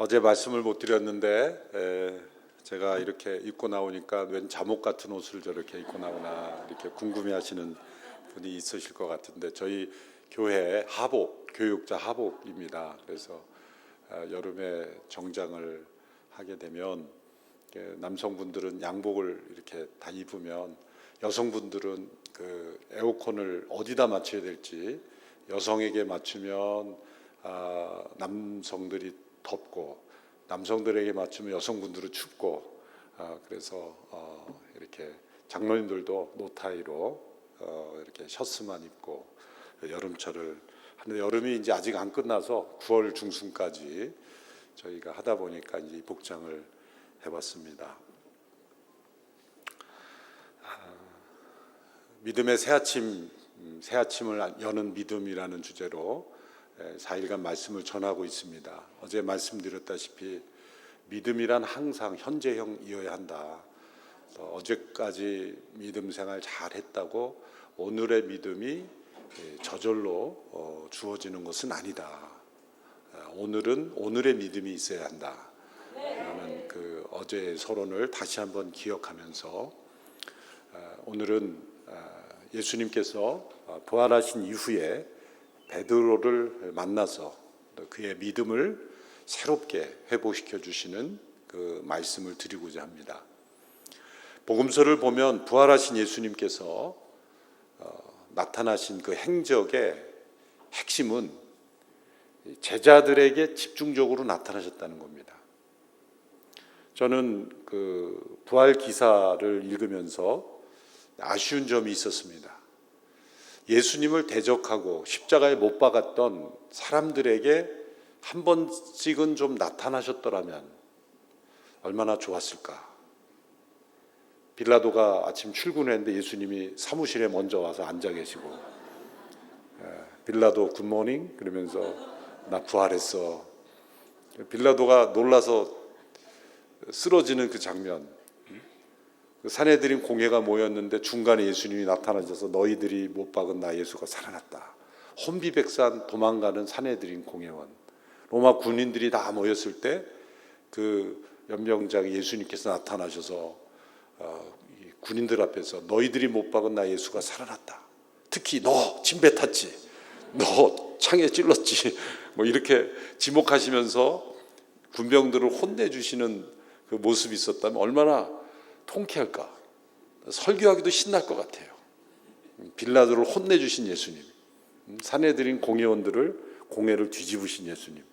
어제 말씀을 못 드렸는데 제가 이렇게 입고 나오니까 웬 잠옷 같은 옷을 저렇게 입고 나오나 이렇게 궁금해하시는 분이 있으실 것 같은데 저희 교회 하복, 교육자 하복입니다. 그래서 여름에 정장을 하게 되면 남성분들은 양복을 이렇게 다 입으면 여성분들은 그 에어컨을 어디다 맞춰야 될지 여성에게 맞추면 남성들이 덥고 남성들에게 맞추면 여성분들은 춥고 그래서 이렇게 장로님들도 노타이로 이렇게 셔츠만 입고 여름철을 하는데 여름이 이제 아직 안 끝나서 9월 중순까지 저희가 하다 보니까 이제 복장을 해봤습니다. 믿음의 새아침을 여는 믿음이라는 주제로 4일간 말씀을 전하고 있습니다. 어제 말씀드렸다시피 믿음이란 항상 현재형이어야 한다. 어제까지 믿음 생활 잘했다고 오늘의 믿음이 저절로 주어지는 것은 아니다. 오늘은 오늘의 믿음이 있어야 한다. 라는 그 어제의 서론을 다시 한번 기억하면서 오늘은 예수님께서 부활하신 이후에 베드로를 만나서 그의 믿음을 새롭게 회복시켜 주시는 그 말씀을 드리고자 합니다. 복음서를 보면 부활하신 예수님께서 나타나신 그 행적의 핵심은 제자들에게 집중적으로 나타나셨다는 겁니다. 저는 그 부활 기사를 읽으면서 아쉬운 점이 있었습니다. 예수님을 대적하고 십자가에 못 박았던 사람들에게 한 번씩은 좀 나타나셨더라면 얼마나 좋았을까. 빌라도가 아침 출근했는데 예수님이 사무실에 먼저 와서 앉아 계시고 빌라도 굿모닝 그러면서 나 부활했어. 빌라도가 놀라서 쓰러지는 그 장면. 사내들인 공회가 모였는데 중간에 예수님이 나타나셔서 너희들이 못 박은 나 예수가 살아났다. 혼비백산 도망가는 사내들인 공회원. 로마 군인들이 다 모였을 때 그 연병장에 예수님께서 나타나셔서 군인들 앞에서 너희들이 못 박은 나 예수가 살아났다. 특히 너 침배 탔지. 너 창에 찔렀지. 뭐 이렇게 지목하시면서 군병들을 혼내주시는 그 모습이 있었다면 얼마나 통쾌할까. 설교하기도 신날 것 같아요. 빌라도를 혼내주신 예수님, 사내들인 공회를 뒤집으신 예수님.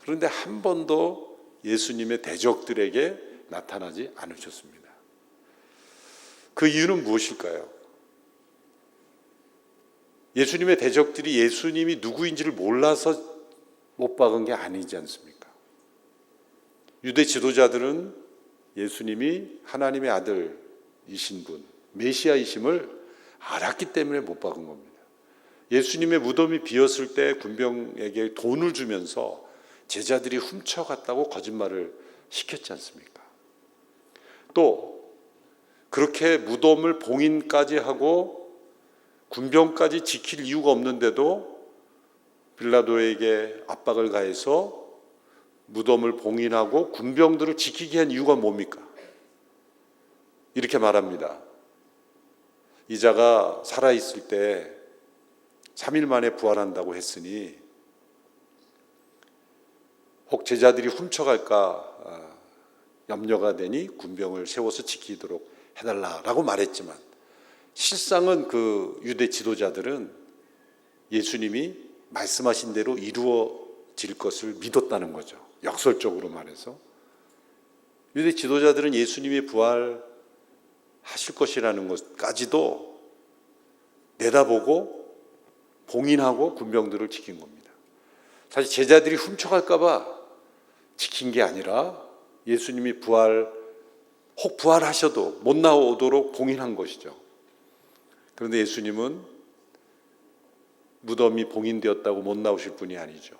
그런데 한 번도 예수님의 대적들에게 나타나지 않으셨습니다. 그 이유는 무엇일까요? 예수님의 대적들이 예수님이 누구인지를 몰라서 못 박은 게 아니지 않습니까? 유대 지도자들은 예수님이 하나님의 아들이신 분, 메시아이심을 알았기 때문에 못 박은 겁니다. 예수님의 무덤이 비었을 때 군병에게 돈을 주면서 제자들이 훔쳐갔다고 거짓말을 시켰지 않습니까? 또 그렇게 무덤을 봉인까지 하고 군병까지 지킬 이유가 없는데도 빌라도에게 압박을 가해서 무덤을 봉인하고 군병들을 지키게 한 이유가 뭡니까? 이렇게 말합니다. 이 자가 살아있을 때 3일 만에 부활한다고 했으니 혹 제자들이 훔쳐갈까 염려가 되니 군병을 세워서 지키도록 해달라라고 말했지만 실상은 그 유대 지도자들은 예수님이 말씀하신 대로 이루어질 것을 믿었다는 거죠. 역설적으로 말해서 유대 지도자들은 예수님이 부활하실 것이라는 것까지도 내다보고 봉인하고 군병들을 지킨 겁니다. 사실 제자들이 훔쳐갈까 봐 지킨 게 아니라 예수님이 혹 부활하셔도 못 나오도록 봉인한 것이죠. 그런데 예수님은 무덤이 봉인되었다고 못 나오실 분이 아니죠.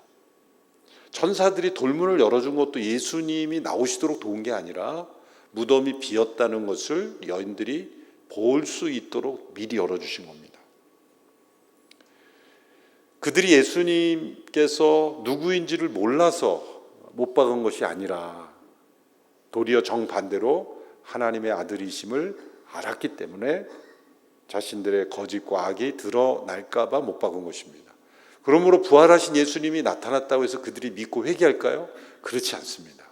천사들이 돌문을 열어준 것도 예수님이 나오시도록 도운 게 아니라 무덤이 비었다는 것을 여인들이 볼 수 있도록 미리 열어주신 겁니다. 그들이 예수님께서 누구인지를 몰라서 못 박은 것이 아니라 도리어 정반대로 하나님의 아들이심을 알았기 때문에 자신들의 거짓과 악이 드러날까 봐 못 박은 것입니다. 그러므로 부활하신 예수님이 나타났다고 해서 그들이 믿고 회개할까요? 그렇지 않습니다.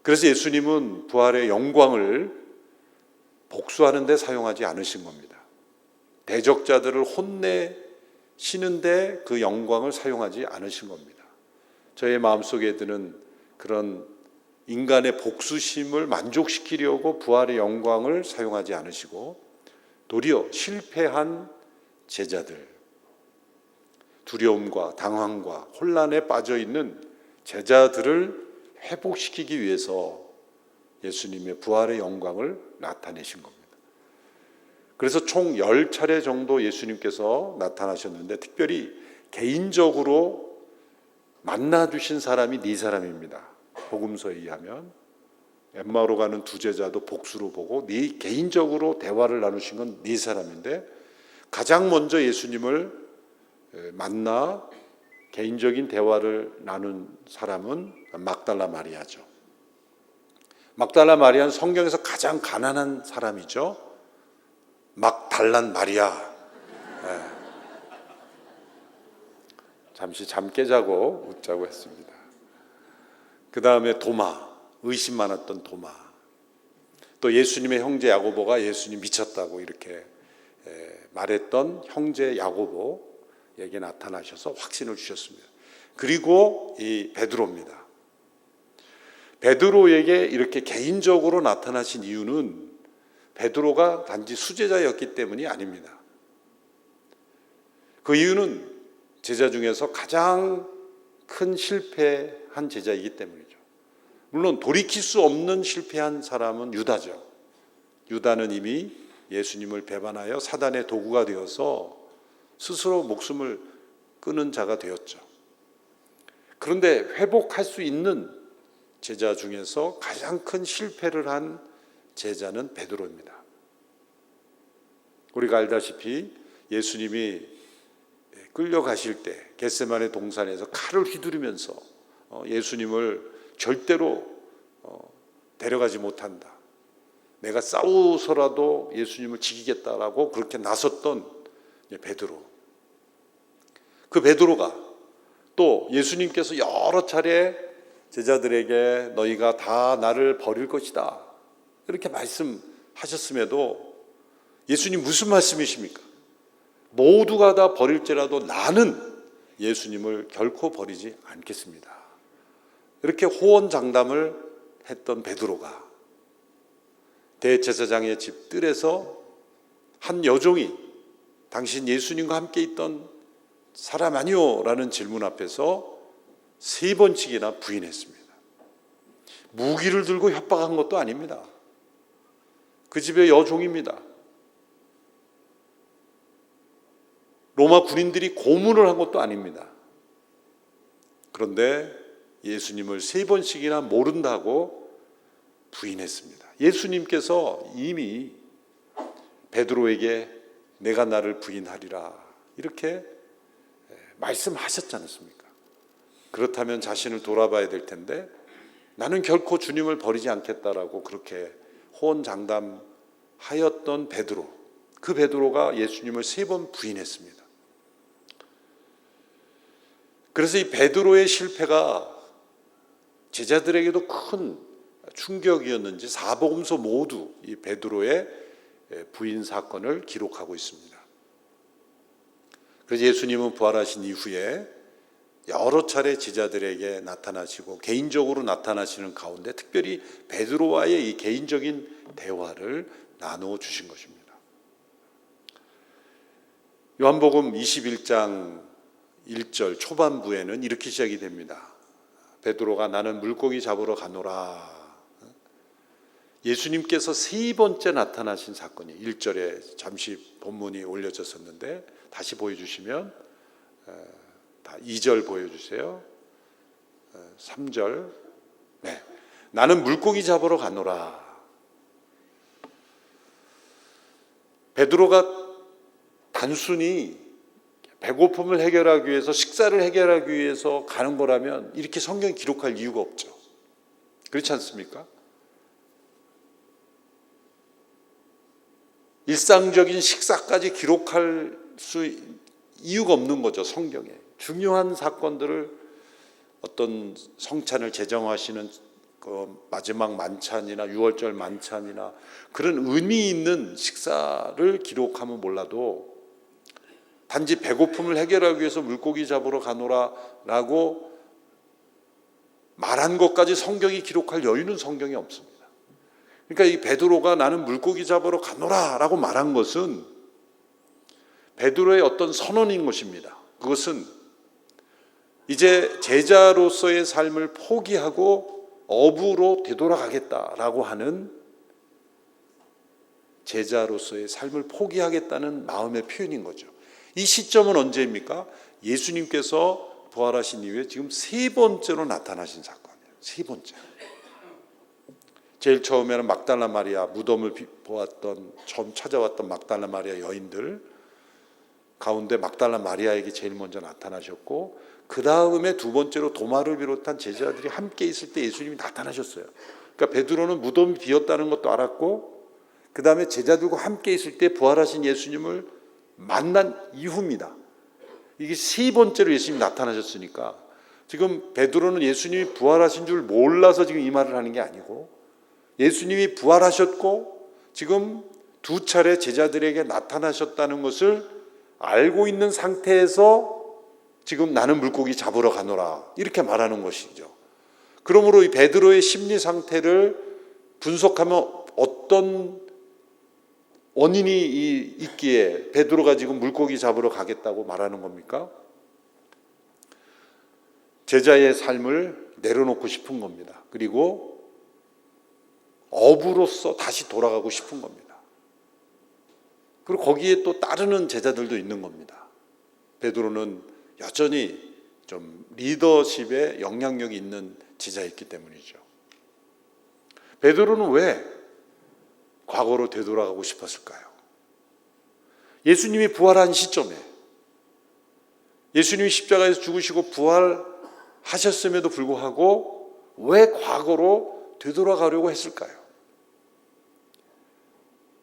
그래서 예수님은 부활의 영광을 복수하는 데 사용하지 않으신 겁니다. 대적자들을 혼내시는데 그 영광을 사용하지 않으신 겁니다. 저의 마음속에 드는 그런 인간의 복수심을 만족시키려고 부활의 영광을 사용하지 않으시고 도리어 실패한 제자들, 두려움과 당황과 혼란에 빠져 있는 제자들을 회복시키기 위해서 예수님의 부활의 영광을 나타내신 겁니다. 그래서 총 10차례 정도 예수님께서 나타나셨는데 특별히 개인적으로 만나주신 사람이 4사람입니다. 복음서에 의하면 엠마오로 가는 두 제자도 복수로 보고 개인적으로 대화를 나누신 건 4사람인데 가장 먼저 예수님을 만나 개인적인 대화를 나눈 사람은 막달라 마리아죠. 막달라 마리아는 성경에서 가장 가난한 사람이죠. 막달란 마리아. 네. 잠시 잠 깨자고 웃자고 했습니다. 그 다음에 도마, 의심 많았던 도마. 또 예수님의 형제 야고보가 예수님 미쳤다고 이렇게 말했던 형제 야고보에게 나타나셔서 확신을 주셨습니다. 그리고 이 베드로입니다. 베드로에게 이렇게 개인적으로 나타나신 이유는 베드로가 단지 수제자였기 때문이 아닙니다. 그 이유는 제자 중에서 가장 큰 실패한 제자이기 때문이죠. 물론 돌이킬 수 없는 실패한 사람은 유다죠. 유다는 이미 예수님을 배반하여 사단의 도구가 되어서 스스로 목숨을 끊은 자가 되었죠. 그런데 회복할 수 있는 제자 중에서 가장 큰 실패를 한 제자는 베드로입니다. 우리가 알다시피 예수님이 끌려가실 때 겟세마네 동산에서 칼을 휘두르면서 예수님을 절대로 데려가지 못한다. 내가 싸우서라도 예수님을 지키겠다라고 그렇게 나섰던 베드로. 그 베드로가 또 예수님께서 여러 차례 제자들에게 너희가 다 나를 버릴 것이다 이렇게 말씀하셨음에도 예수님 무슨 말씀이십니까? 모두가 다 버릴지라도 나는 예수님을 결코 버리지 않겠습니다. 이렇게 호언장담을 했던 베드로가 대제사장의 집 뜰에서 한 여종이 당신 예수님과 함께 있던 사람 아니오? 라는 질문 앞에서 3번씩이나 부인했습니다. 무기를 들고 협박한 것도 아닙니다. 그 집의 여종입니다. 로마 군인들이 고문을 한 것도 아닙니다. 그런데 예수님을 3번씩이나 모른다고 부인했습니다. 예수님께서 이미 베드로에게 내가 나를 부인하리라 이렇게 말씀하셨지 않습니까? 그렇다면 자신을 돌아봐야 될 텐데 나는 결코 주님을 버리지 않겠다라고 그렇게 호언장담하였던 베드로, 그 베드로가 예수님을 3번 부인했습니다. 그래서 이 베드로의 실패가 제자들에게도 큰 충격이었는지 사복음서 모두 이 베드로의 부인 사건을 기록하고 있습니다. 그래서 예수님은 부활하신 이후에 여러 차례 제자들에게 나타나시고 개인적으로 나타나시는 가운데 특별히 베드로와의 이 개인적인 대화를 나누어 주신 것입니다. 요한복음 21장 1절 초반부에는 이렇게 시작이 됩니다. 베드로가 나는 물고기 잡으러 가노라. 예수님께서 3번째 나타나신 사건이 1절에 잠시 본문이 올려졌었는데 다시 보여주시면 2절 보여주세요. 3절. 네. 나는 물고기 잡으러 가노라. 베드로가 단순히 배고픔을 해결하기 위해서, 식사를 해결하기 위해서 가는 거라면 이렇게 성경이 기록할 이유가 없죠. 그렇지 않습니까? 일상적인 식사까지 기록할 이유가 없는 거죠. 성경에 중요한 사건들을, 어떤 성찬을 제정하시는 그 마지막 만찬이나 유월절 만찬이나 그런 의미 있는 식사를 기록하면 몰라도, 단지 배고픔을 해결하기 위해서 물고기 잡으러 가노라 라고 말한 것까지 성경이 기록할 여유는 성경에 없습니다. 그러니까 이 베드로가 나는 물고기 잡으러 가노라 라고 말한 것은 베드로의 어떤 선언인 것입니다. 그것은 이제 제자로서의 삶을 포기하고 어부로 되돌아가겠다라고 하는, 제자로서의 삶을 포기하겠다는 마음의 표현인 거죠. 이 시점은 언제입니까? 예수님께서 부활하신 이후에 지금 세 번째로 나타나신 사건이에요. 세 번째. 제일 처음에는 막달라 마리아, 무덤을 보았던, 처음 찾아왔던 막달라 마리아 여인들 가운데 막달라 마리아에게 제일 먼저 나타나셨고, 그 다음에 두 번째로 도마를 비롯한 제자들이 함께 있을 때 예수님이 나타나셨어요. 그러니까 베드로는 무덤이 비었다는 것도 알았고, 그 다음에 제자들과 함께 있을 때 부활하신 예수님을 만난 이후입니다. 이게 세 번째로 예수님이 나타나셨으니까, 지금 베드로는 예수님이 부활하신 줄 몰라서 지금 이 말을 하는 게 아니고, 예수님이 부활하셨고 지금 두 차례 제자들에게 나타나셨다는 것을 알고 있는 상태에서 지금 나는 물고기 잡으러 가노라 이렇게 말하는 것이죠. 그러므로 이 베드로의 심리 상태를 분석하면 어떤 원인이 있기에 베드로가 지금 물고기 잡으러 가겠다고 말하는 겁니까? 제자의 삶을 내려놓고 싶은 겁니다. 그리고 어부로서 다시 돌아가고 싶은 겁니다. 그리고 거기에 또 따르는 제자들도 있는 겁니다. 베드로는 여전히 좀 리더십에 영향력이 있는 제자였기 때문이죠. 베드로는 왜 과거로 되돌아가고 싶었을까요? 예수님이 부활한 시점에, 예수님이 십자가에서 죽으시고 부활하셨음에도 불구하고 왜 과거로 되돌아가려고 했을까요?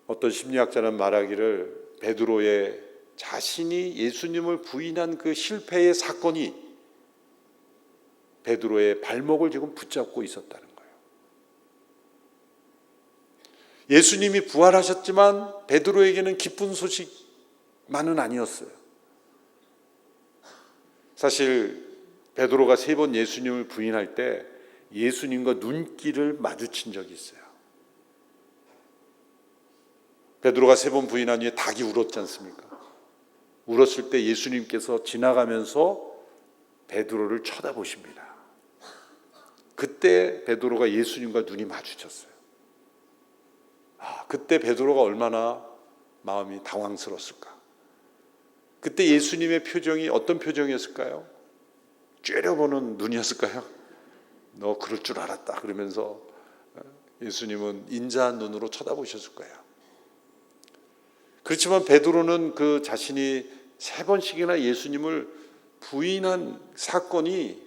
어떤 심리학자는 말하기를, 베드로의 자신이 예수님을 부인한 그 실패의 사건이 베드로의 발목을 지금 붙잡고 있었다는 거예요. 예수님이 부활하셨지만 베드로에게는 기쁜 소식만은 아니었어요. 사실 베드로가 세 번 예수님을 부인할 때 예수님과 눈길을 마주친 적이 있어요. 베드로가 세 번 부인한 후에 닭이 울었지 않습니까? 울었을 때 예수님께서 지나가면서 베드로를 쳐다보십니다. 그때 베드로가 예수님과 눈이 마주쳤어요. 그때 베드로가 얼마나 마음이 당황스러웠을까? 그때 예수님의 표정이 어떤 표정이었을까요? 째려보는 눈이었을까요? 너 그럴 줄 알았다 그러면서 예수님은 인자한 눈으로 쳐다보셨을 거예요. 그렇지만 베드로는 그 자신이 세 번씩이나 예수님을 부인한 사건이,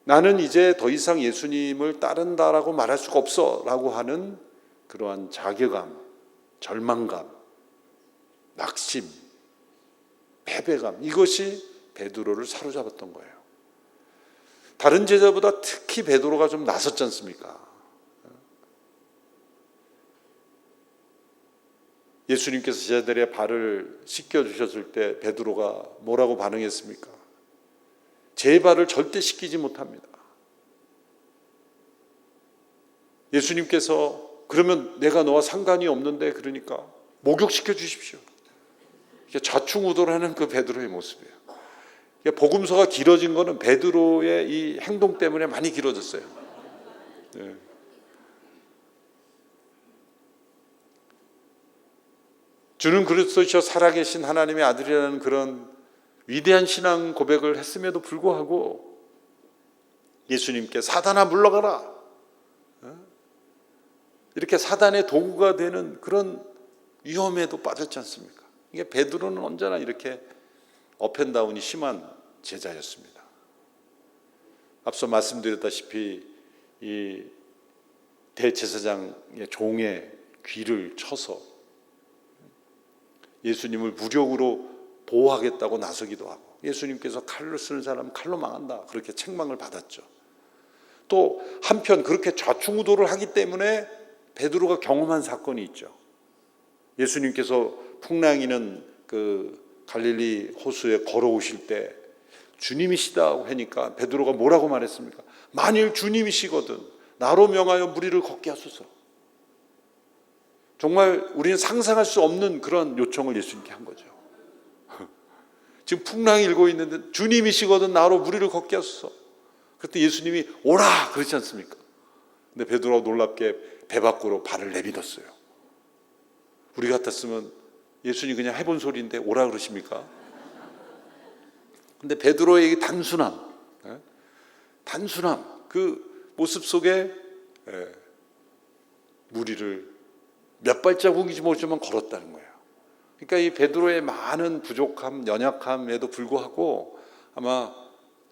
나는 이제 더 이상 예수님을 따른다라고 말할 수가 없어 라고 하는 그러한 자괴감, 절망감, 낙심, 패배감, 이것이 베드로를 사로잡았던 거예요. 다른 제자보다 특히 베드로가 좀 나섰지 않습니까? 예수님께서 제자들의 발을 씻겨주셨을 때 베드로가 뭐라고 반응했습니까? 제 발을 절대 씻기지 못합니다. 예수님께서 그러면 내가 너와 상관이 없는데, 그러니까 목욕시켜 주십시오. 좌충우돌하는 그 베드로의 모습이에요. 복음서가 길어진 거는 베드로의 이 행동 때문에 많이 길어졌어요. 네. 주는 그리스도시요 살아계신 하나님의 아들이라는 그런 위대한 신앙 고백을 했음에도 불구하고 예수님께 사단아 물러가라, 이렇게 사단의 도구가 되는 그런 위험에도 빠졌지 않습니까? 이게 베드로는 언제나 이렇게 업앤다운이 심한 제자였습니다. 앞서 말씀드렸다시피 이 대제사장의 종의 귀를 쳐서 예수님을 무력으로 보호하겠다고 나서기도 하고, 예수님께서 칼로 쓰는 사람은 칼로 망한다, 그렇게 책망을 받았죠. 또 한편 그렇게 좌충우돌을 하기 때문에 베드로가 경험한 사건이 있죠. 예수님께서 풍랑이는 그 갈릴리 호수에 걸어오실 때 주님이시다고 하니까 베드로가 뭐라고 말했습니까? 만일 주님이시거든 나로 명하여 무리를 걷게 하소서. 정말 우리는 상상할 수 없는 그런 요청을 예수님께 한 거죠. 지금 풍랑이 일고 있는데 주님이시거든 나로 무리를 걷게 하소서. 그때 예수님이 오라 그렇지 않습니까? 근데 베드로가 놀랍게 배 밖으로 발을 내딛었어요. 우리 같았으면 예수님 그냥 해본 소리인데 오라 그러십니까? 근데 베드로의 단순함, 그 모습 속에 무리를 몇 발자국이지 모르지만 걸었다는 거예요. 그러니까 이 베드로의 많은 부족함, 연약함에도 불구하고 아마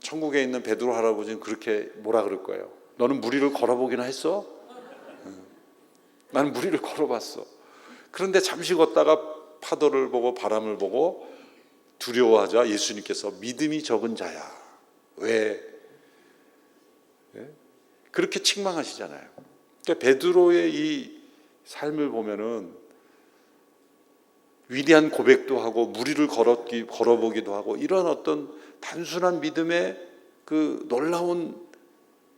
천국에 있는 베드로 할아버지는 그렇게 뭐라 그럴 거예요. 너는 무리를 걸어보기나 했어? 나는 무리를 걸어봤어. 그런데 잠시 걷다가 파도를 보고 바람을 보고 두려워하자 예수님께서 믿음이 적은 자야. 왜? 그렇게 책망하시잖아요. 그러니까 베드로의 이 삶을 보면은 위대한 고백도 하고 무리를 걸어보기도 하고 이런 어떤 단순한 믿음의 그 놀라운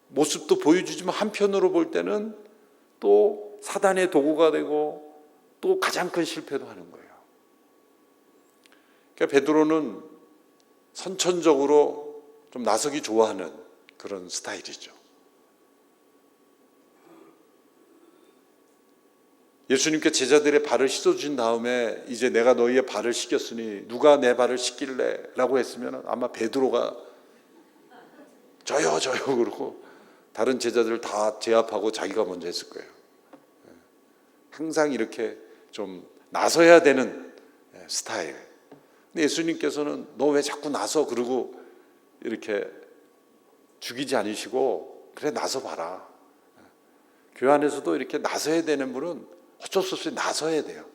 모습도 보여주지만 한편으로 볼 때는 또 사단의 도구가 되고 또 가장 큰 실패도 하는 거예요. 그러니까 베드로는 선천적으로 좀 나서기 좋아하는 그런 스타일이죠. 예수님께 제자들의 발을 씻어주신 다음에 이제 내가 너희의 발을 씻겼으니 누가 내 발을 씻길래? 라고 했으면 아마 베드로가 저요 그러고 다른 제자들을 다 제압하고 자기가 먼저 했을 거예요. 항상 이렇게 좀 나서야 되는 스타일. 근데 예수님께서는 너 왜 자꾸 나서? 그러고 이렇게 죽이지 않으시고 그래 나서 봐라. 교회 안에서도 이렇게 나서야 되는 분은 어쩔 수 없이 나서야 돼요.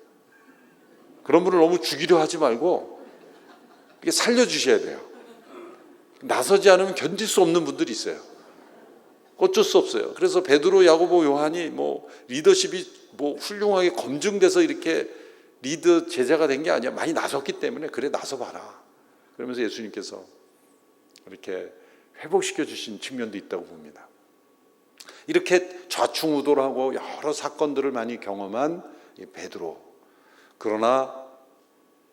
그런 분을 너무 죽이려 하지 말고 이렇게 살려주셔야 돼요. 나서지 않으면 견딜 수 없는 분들이 있어요. 어쩔 수 없어요. 그래서 베드로, 야고보, 요한이 뭐 리더십이 뭐 훌륭하게 검증돼서 이렇게 리더 제자가 된 게 아니야. 많이 나섰기 때문에 그래 나서 봐라. 그러면서 예수님께서 이렇게 회복시켜 주신 측면도 있다고 봅니다. 이렇게 좌충우돌하고 여러 사건들을 많이 경험한 베드로. 그러나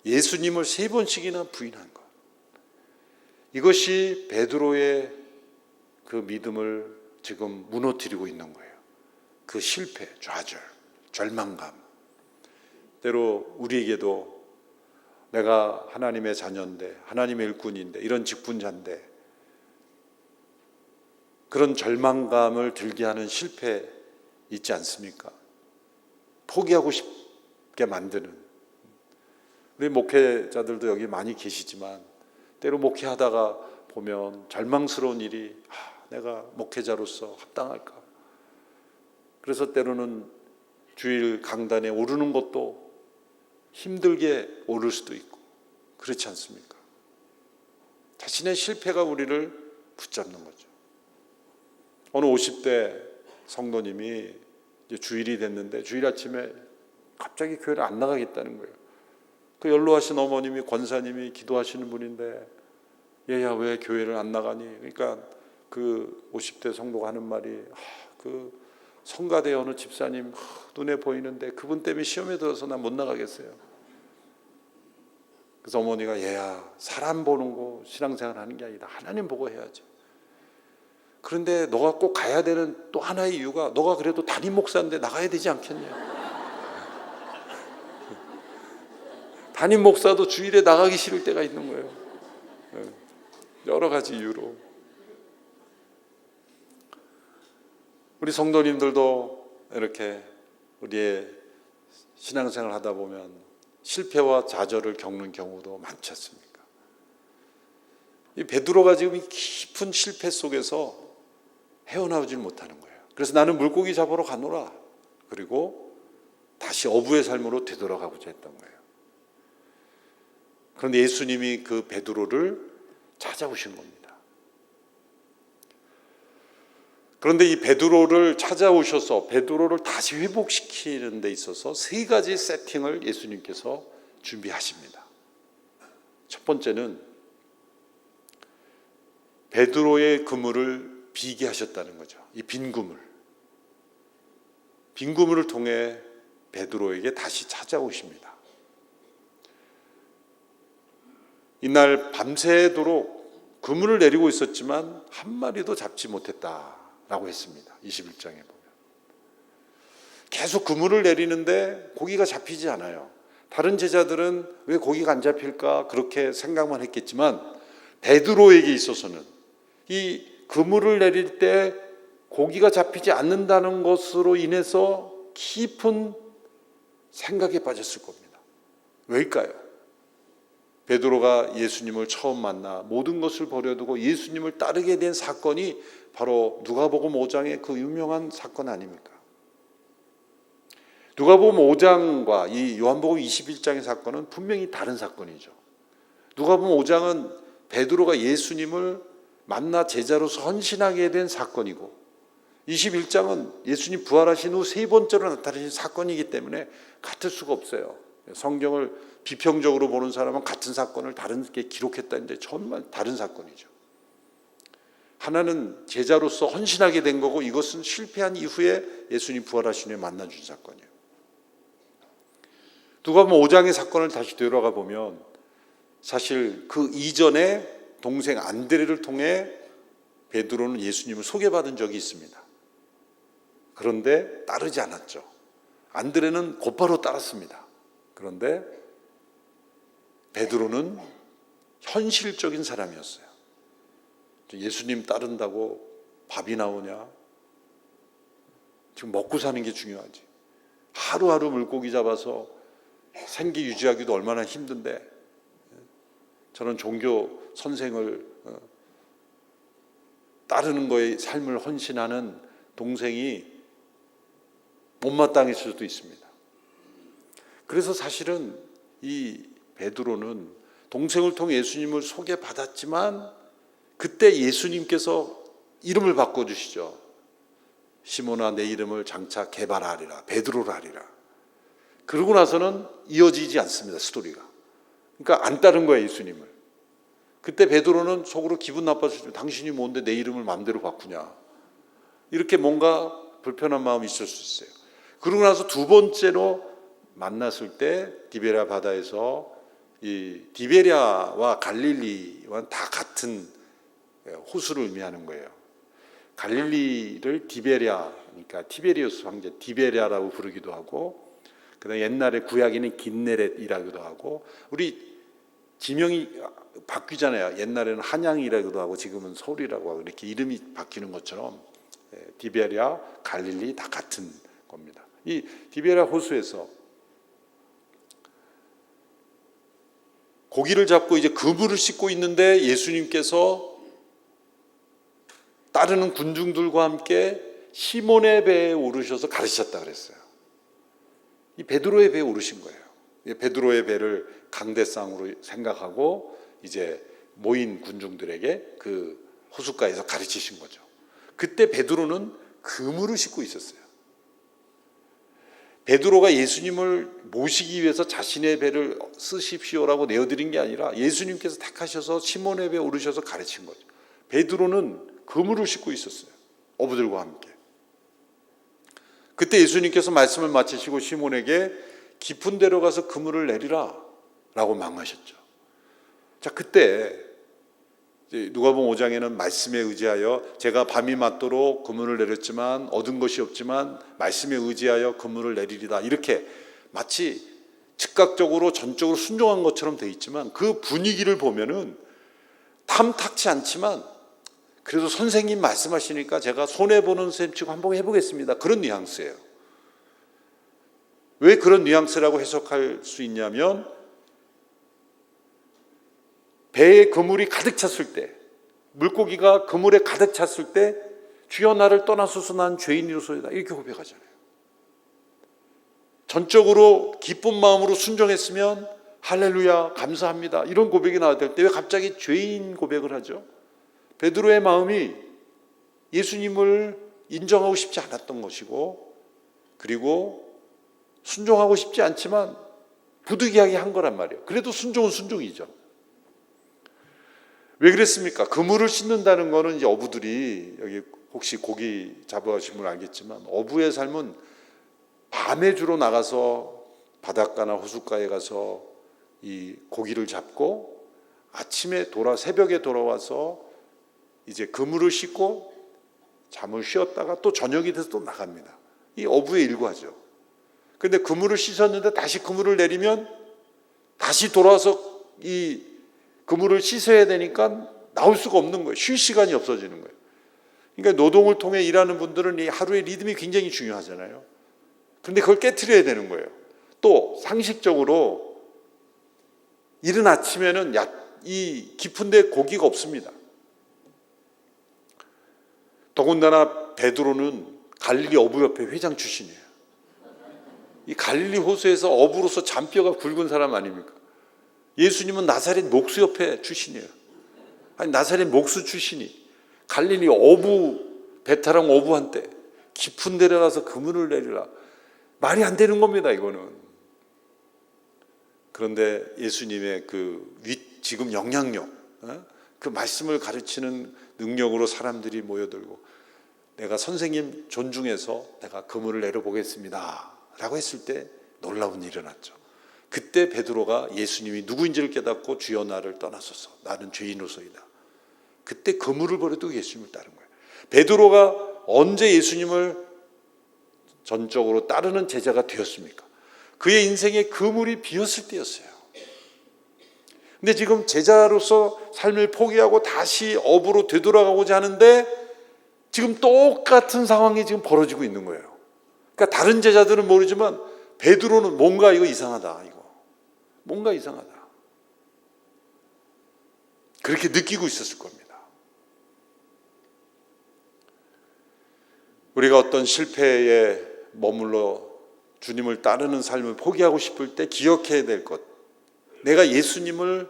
예수님을 3번씩이나 부인한 것. 이것이 베드로의 그 믿음을 지금 무너뜨리고 있는 거예요. 그 실패, 좌절, 절망감. 때로 우리에게도 내가 하나님의 자녀인데, 하나님의 일꾼인데, 이런 직분자인데 그런 절망감을 들게 하는 실패 있지 않습니까? 포기하고 싶게 만드는. 우리 목회자들도 여기 많이 계시지만 때로 목회하다가 보면 절망스러운 일이 내가 목회자로서 합당할까? 그래서 때로는 주일 강단에 오르는 것도 힘들게 오를 수도 있고 그렇지 않습니까? 자신의 실패가 우리를 붙잡는 거죠. 어느 50대 성도님이 이제 주일이 됐는데 주일 아침에 갑자기 교회를 안 나가겠다는 거예요. 그 연로하신 어머님이 권사님이 기도하시는 분인데 얘야 왜 교회를 안 나가니? 그러니까 그 50대 성도가 하는 말이 그 성가대 어느 집사님 눈에 보이는데 그분 때문에 시험에 들어서 난 못 나가겠어요. 그래서 어머니가 얘야 사람 보는 거 신앙생활 하는 게 아니다. 하나님 보고 해야지. 그런데 너가 꼭 가야 되는 또 하나의 이유가 너가 그래도 담임 목사인데 나가야 되지 않겠냐. 담임 목사도 주일에 나가기 싫을 때가 있는 거예요. 여러 가지 이유로. 우리 성도님들도 이렇게 우리의 신앙생활 하다 보면 실패와 좌절을 겪는 경우도 많지 않습니까? 이 베드로가 지금 이 깊은 실패 속에서 헤어나오질 못하는 거예요. 그래서 나는 물고기 잡으러 가노라. 그리고 다시 어부의 삶으로 되돌아가고자 했던 거예요. 그런데 예수님이 그 베드로를 찾아오신 겁니다. 그런데 이 베드로를 찾아오셔서 베드로를 다시 회복시키는 데 있어서 세 가지 세팅을 예수님께서 준비하십니다. 첫 번째는 베드로의 그물을 비게 하셨다는 거죠. 이 빈 그물을 통해 베드로에게 다시 찾아오십니다. 이날 밤새도록 그물을 내리고 있었지만 한 마리도 잡지 못했다라고 했습니다. 21장에 보면 계속 그물을 내리는데 고기가 잡히지 않아요. 다른 제자들은 왜 고기가 안 잡힐까 그렇게 생각만 했겠지만 베드로에게 있어서는 이 그물을 내릴 때 고기가 잡히지 않는다는 것으로 인해서 깊은 생각에 빠졌을 겁니다. 왜일까요? 베드로가 예수님을 처음 만나 모든 것을 버려두고 예수님을 따르게 된 사건이 바로 누가복음 5장의 그 유명한 사건 아닙니까? 누가복음 5장과 이 요한복음 21장의 사건은 분명히 다른 사건이죠. 누가복음 5장은 베드로가 예수님을 만나 제자로서 헌신하게 된 사건이고 21장은 예수님 부활하신 후 세 번째로 나타나신 사건이기 때문에 같을 수가 없어요. 성경을 비평적으로 보는 사람은 같은 사건을 다르게 기록했다는데 정말 다른 사건이죠. 하나는 제자로서 헌신하게 된 거고 이것은 실패한 이후에 예수님 부활하신 후에 만나준 사건이에요. 누가복음 5장의 사건을 다시 되돌아가 보면 사실 그 이전에 동생 안드레를 통해 베드로는 예수님을 소개받은 적이 있습니다. 그런데 따르지 않았죠. 안드레는 곧바로 따랐습니다. 그런데 베드로는 현실적인 사람이었어요. 예수님 따른다고 밥이 나오냐? 지금 먹고 사는 게 중요하지. 하루하루 물고기 잡아서 생계 유지하기도 얼마나 힘든데 저는 종교 선생을 따르는 거에 삶을 헌신하는 동생이 못마땅했을 수도 있습니다. 그래서 사실은 이 베드로는 동생을 통해 예수님을 소개받았지만 그때 예수님께서 이름을 바꿔주시죠. 시몬아 내 이름을 장차 게바라하리라 베드로라 하리라. 그러고 나서는 이어지지 않습니다. 스토리가. 그러니까 안 따른 거예요. 예수님을. 그때 베드로는 속으로 기분 나빴을 때 당신이 뭔데 내 이름을 마음대로 바꾸냐. 이렇게 뭔가 불편한 마음이 있을 수 있어요. 그러고 나서 두 번째로 만났을 때 디베랴 바다에서 이 디베랴와 갈릴리와 다 같은 호수를 의미하는 거예요. 갈릴리를 디베랴, 그러니까 티베리우스 황제 디베랴라고 부르기도 하고 그다음에 옛날에 구약에는 긴네렛이라고도 하고 우리 지명이 바뀌잖아요. 옛날에는 한양이라고도 하고 지금은 서울이라고 하고 이렇게 이름이 바뀌는 것처럼 디베랴, 갈릴리 다 같은 겁니다. 이 디베랴 호수에서 고기를 잡고 이제 그물을 씻고 있는데 예수님께서 따르는 군중들과 함께 시몬의 배에 오르셔서 가르치셨다 그랬어요. 이 베드로의 배에 오르신 거예요. 베드로의 배를 강대상으로 생각하고 이제 모인 군중들에게 그 호숫가에서 가르치신 거죠. 그때 베드로는 그물을 싣고 있었어요. 베드로가 예수님을 모시기 위해서 자신의 배를 쓰십시오라고 내어드린 게 아니라 예수님께서 택하셔서 시몬의 배에 오르셔서 가르친 거죠. 베드로는 그물을 싣고 있었어요. 어부들과 함께. 그때 예수님께서 말씀을 마치시고 시몬에게 깊은 데로 가서 그물을 내리라 라고 명하셨죠. 자, 그때 누가복음 5장에는 말씀에 의지하여 제가 밤이 맞도록 그물을 내렸지만 얻은 것이 없지만 말씀에 의지하여 그물을 내리리다 이렇게 마치 즉각적으로 전적으로 순종한 것처럼 되어 있지만 그 분위기를 보면은 탐탁치 않지만 그래도 선생님 말씀하시니까 제가 손해보는 셈 치고 한번 해보겠습니다. 그런 뉘앙스예요. 왜 그런 뉘앙스라고 해석할 수 있냐면 배에 그물이 가득 찼을 때, 물고기가 그물에 가득 찼을 때 주여 나를 떠나소서 난 죄인이로소이다 이렇게 고백하잖아요. 전적으로 기쁜 마음으로 순종했으면 할렐루야 감사합니다 이런 고백이 나와야 될 때 왜 갑자기 죄인 고백을 하죠? 베드로의 마음이 예수님을 인정하고 싶지 않았던 것이고, 그리고 순종하고 싶지 않지만 부득이하게 한 거란 말이에요. 그래도 순종은 순종이죠. 왜 그랬습니까? 그물을 씻는다는 거는 이제 어부들이, 여기 혹시 고기 잡아가신 분 알겠지만 어부의 삶은 밤에 주로 나가서 바닷가나 호숫가에 가서 이 고기를 잡고 아침에 새벽에 돌아와서 이제 그물을 씻고 잠을 쉬었다가 또 저녁이 돼서 또 나갑니다. 이 어부의 일과죠. 근데 그물을 씻었는데 다시 그물을 내리면 다시 돌아와서 이 그물을 씻어야 되니까 나올 수가 없는 거예요. 쉴 시간이 없어지는 거예요. 그러니까 노동을 통해 일하는 분들은 이 하루의 리듬이 굉장히 중요하잖아요. 근데 그걸 깨트려야 되는 거예요. 또 상식적으로 이른 아침에는 이 깊은 데 고기가 없습니다. 더군다나 베드로는 갈릴리 어부협회 회장 출신이에요. 이 갈릴리 호수에서 어부로서 잔뼈가 굵은 사람 아닙니까? 예수님은 나사렛 목수협회 출신이에요. 아니 나사렛 목수 출신이 갈릴리 어부 베테랑 어부한테 깊은 데를 가서 그물을 내리라, 말이 안 되는 겁니다 이거는. 그런데 예수님의 지금 영향력, 그 말씀을 가르치는 능력으로 사람들이 모여들고 내가 선생님 존중해서 내가 그물을 내려보겠습니다 라고 했을 때 놀라운 일이 일어났죠. 그때 베드로가 예수님이 누구인지를 깨닫고 주여 나를 떠나소서 나는 죄인으로소이다. 그때 그물을 버려두고 예수님을 따른 거예요. 베드로가 언제 예수님을 전적으로 따르는 제자가 되었습니까? 그의 인생에 그물이 비었을 때였어요. 근데 지금 제자로서 삶을 포기하고 다시 어부로 되돌아가고자 하는데 지금 똑같은 상황이 지금 벌어지고 있는 거예요. 그러니까 다른 제자들은 모르지만 베드로는 뭔가 이거 이상하다, 뭔가 이상하다. 그렇게 느끼고 있었을 겁니다. 우리가 어떤 실패에 머물러 주님을 따르는 삶을 포기하고 싶을 때 기억해야 될 것, 내가 예수님을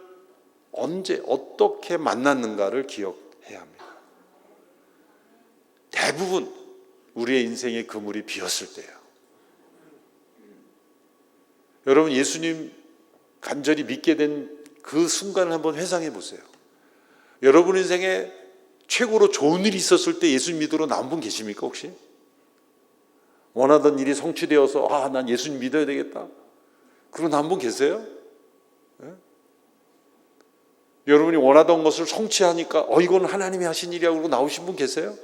언제 어떻게 만났는가를 기억해야 합니다. 대부분 우리의 인생의 그물이 비었을 때예요. 여러분 예수님 간절히 믿게 된 그 순간을 한번 회상해 보세요. 여러분 인생에 최고로 좋은 일이 있었을 때 예수님 믿으러 나온 분 계십니까 혹시? 원하던 일이 성취되어서 난 예수님 믿어야 되겠다 그러고 나온 분 계세요? 네? 여러분이 원하던 것을 성취하니까 이건 하나님이 하신 일이라고 그러고 나오신 분 계세요?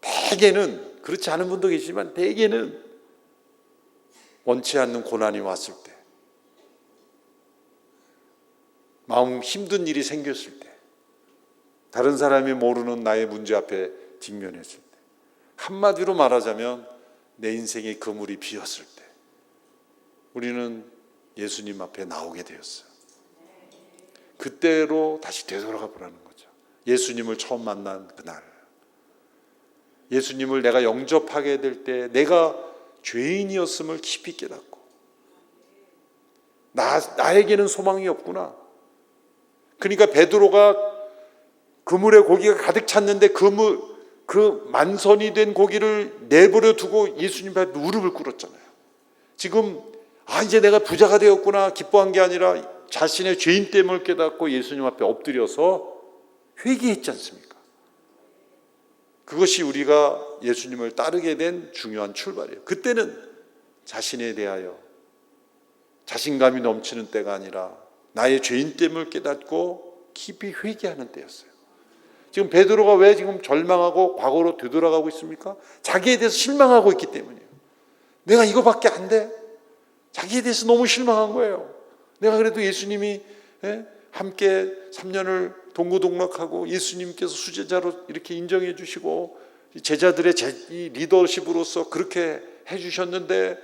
대개는 그렇지 않은 분도 계시지만 대개는 원치 않는 고난이 왔을 때, 마음 힘든 일이 생겼을 때, 다른 사람이 모르는 나의 문제 앞에 직면했을 때, 한마디로 말하자면 내 인생의 그물이 비었을 때 우리는 예수님 앞에 나오게 되었어요. 그때로 다시 되돌아가 보라는 거죠. 예수님을 처음 만난 그날, 예수님을 내가 영접하게 될 때 내가 죄인이었음을 깊이 깨닫고 나에게는 소망이 없구나. 그러니까 베드로가 그물에 고기가 가득 찼는데 그 만선이 된 고기를 내버려 두고 예수님 앞에 무릎을 꿇었잖아요. 지금 이제 내가 부자가 되었구나 기뻐한 게 아니라 자신의 죄인됨을 깨닫고 예수님 앞에 엎드려서 회개했지 않습니까? 그것이 우리가 예수님을 따르게 된 중요한 출발이에요. 그때는 자신에 대하여 자신감이 넘치는 때가 아니라 나의 죄인됨을 깨닫고 깊이 회개하는 때였어요. 지금 베드로가 왜 지금 절망하고 과거로 되돌아가고 있습니까? 자기에 대해서 실망하고 있기 때문이에요. 내가 이거밖에 안 돼? 자기에 대해서 너무 실망한 거예요. 내가 그래도 예수님이 함께 3년을 동고동락하고 예수님께서 수제자로 이렇게 인정해 주시고 제자들의 리더십으로서 그렇게 해 주셨는데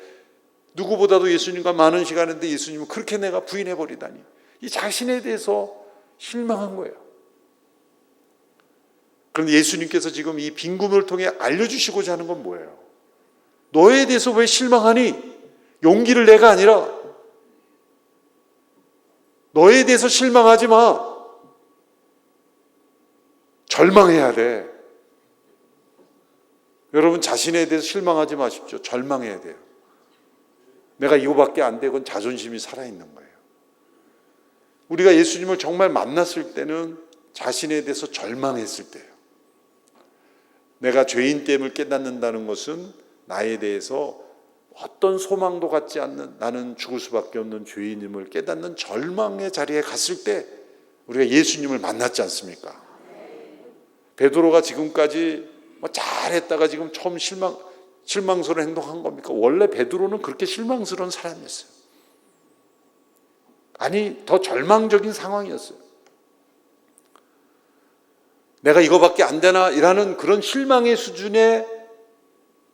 누구보다도 예수님과 많은 시간인데 예수님은 그렇게 내가 부인해 버리다니, 이 자신에 대해서 실망한 거예요. 그런데 예수님께서 지금 이 빈 구멍을 통해 알려주시고자 하는 건 뭐예요? 너에 대해서 왜 실망하니? 용기를 내가 아니라 너에 대해서 실망하지 마. 절망해야 돼. 여러분 자신에 대해서 실망하지 마십시오. 절망해야 돼요. 내가 이거밖에 안 되건 자존심이 살아있는 거예요. 우리가 예수님을 정말 만났을 때는 자신에 대해서 절망했을 때예요. 내가 죄인 됨을 깨닫는다는 것은 나에 대해서 어떤 소망도 갖지 않는 나는 죽을 수밖에 없는 죄인임을 깨닫는 절망의 자리에 갔을 때 우리가 예수님을 만났지 않습니까? 베드로가 지금까지 잘했다가 지금 처음 실망스러운 행동한 겁니까? 원래 베드로는 그렇게 실망스러운 사람이었어요. 아니, 더 절망적인 상황이었어요. 내가 이거밖에 안 되나? 이라는 그런 실망의 수준에